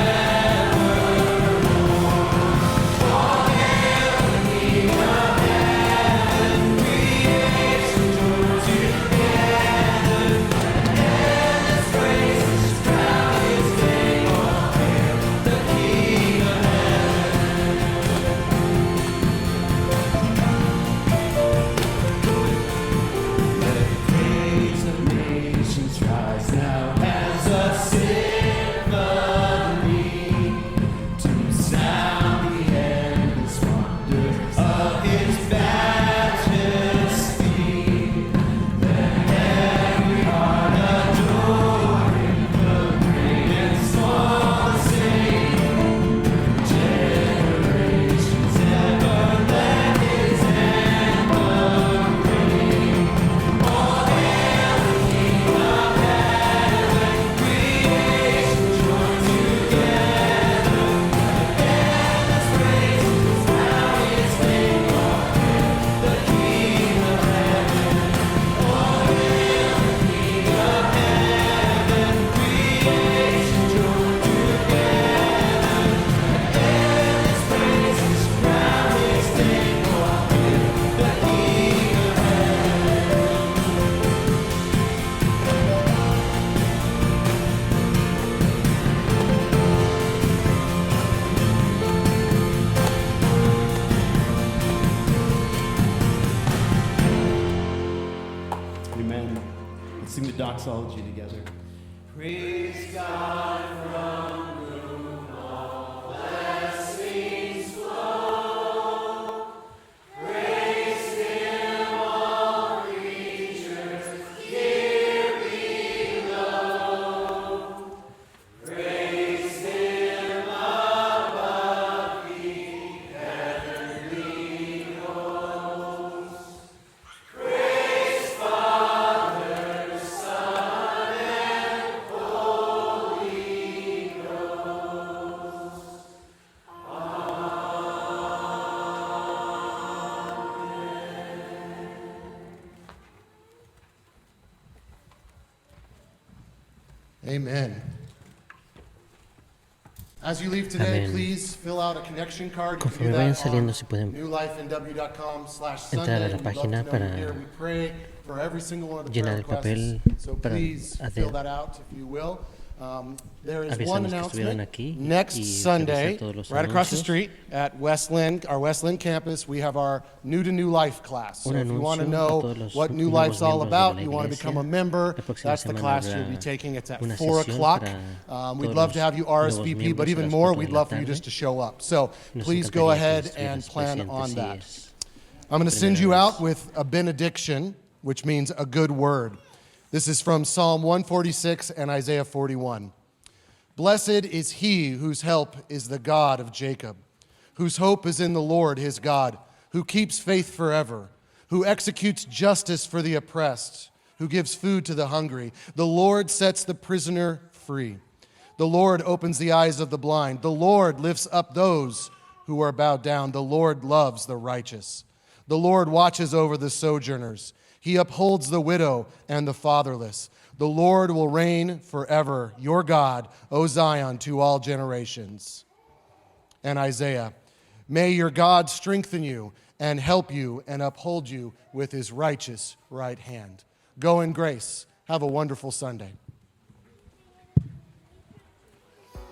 Speaker 1: All hail the King of Heaven, creation joined together. Heaven's praises crown His name. All hail the King of Heaven. Let the praise of nations rise now as a symphony to sound the endless wonder of His majesty. Let every heart adore Him, the great and small the same. Generations ever let His anthem ring. All hail the King of Heaven, creation joined together. Heaven's praises crown His name. All hail the King of Heaven. All hail the King of Heaven, creation joined together. Heaven's praises crown His name. All hail the King of Heaven. Amen. Let's sing the doxology together. Praise God from whom all blessings flow. Praise Him, all creatures here below. Praise Him above the heavenly hosts. Praise Father, Son, and Holy Ghost.
Speaker 5: Amen. As you leave today,
Speaker 4: Amén.
Speaker 5: please fill out a connection card. You can do
Speaker 4: Conforme vayan
Speaker 5: that
Speaker 4: saliendo,
Speaker 5: on
Speaker 4: si pueden
Speaker 5: newlifenw.com/Sunday.
Speaker 4: entrar a la
Speaker 5: We'd love
Speaker 4: página
Speaker 5: to know
Speaker 4: para
Speaker 5: you're here. We pray for every single one of the
Speaker 4: llenar
Speaker 5: prayer
Speaker 4: el papel
Speaker 5: requests. So
Speaker 4: para
Speaker 5: please fill that out if you will. There is one
Speaker 4: avisamos que estuvieron
Speaker 5: announcement.
Speaker 4: aquí
Speaker 5: Next
Speaker 4: y
Speaker 5: Sunday,
Speaker 4: revisar todos los
Speaker 5: right across the
Speaker 4: anuncios.
Speaker 5: street at our Westland campus, we have our New to New Life class. So
Speaker 4: Un
Speaker 5: if you want to
Speaker 4: anuncio a
Speaker 5: know
Speaker 4: todos los
Speaker 5: what New
Speaker 4: nuevos
Speaker 5: Life's all
Speaker 4: miembros de
Speaker 5: about,
Speaker 4: la
Speaker 5: you want to
Speaker 4: iglesia.
Speaker 5: become a member,
Speaker 4: La próxima
Speaker 5: that's the
Speaker 4: semana
Speaker 5: class
Speaker 4: habrá
Speaker 5: you'll be taking. It's at
Speaker 4: una
Speaker 5: 4
Speaker 4: sesión
Speaker 5: o'clock.
Speaker 4: para
Speaker 5: We'd
Speaker 4: todos
Speaker 5: love to have you
Speaker 4: los nuevos
Speaker 5: RSVP, but
Speaker 4: miembros a
Speaker 5: even
Speaker 4: las
Speaker 5: more,
Speaker 4: 4
Speaker 5: we'd
Speaker 4: de la
Speaker 5: love for you
Speaker 4: tarde.
Speaker 5: just to show up. So
Speaker 4: Nos
Speaker 5: please go
Speaker 4: encantaría que
Speaker 5: ahead
Speaker 4: estuvieras
Speaker 5: and plan
Speaker 4: presente
Speaker 5: on
Speaker 4: si
Speaker 5: that.
Speaker 4: es
Speaker 5: I'm going to send
Speaker 4: primera
Speaker 5: you
Speaker 4: vez.
Speaker 5: out with a benediction, which means a good word. This is from Psalm 146 and Isaiah 41. Blessed is he whose help is the God of Jacob, whose hope is in the Lord his God, who keeps faith forever, who executes justice for the oppressed, who gives food to the hungry. The Lord sets the prisoner free. The Lord opens the eyes of the blind. The Lord lifts up those who are bowed down. The Lord loves the righteous. The Lord watches over the sojourners. He upholds the widow and the fatherless. The Lord will reign forever, your God, O Zion, to all generations. And Isaiah, may your God strengthen you and help you and uphold you with his righteous right hand. Go in grace. Have a wonderful Sunday.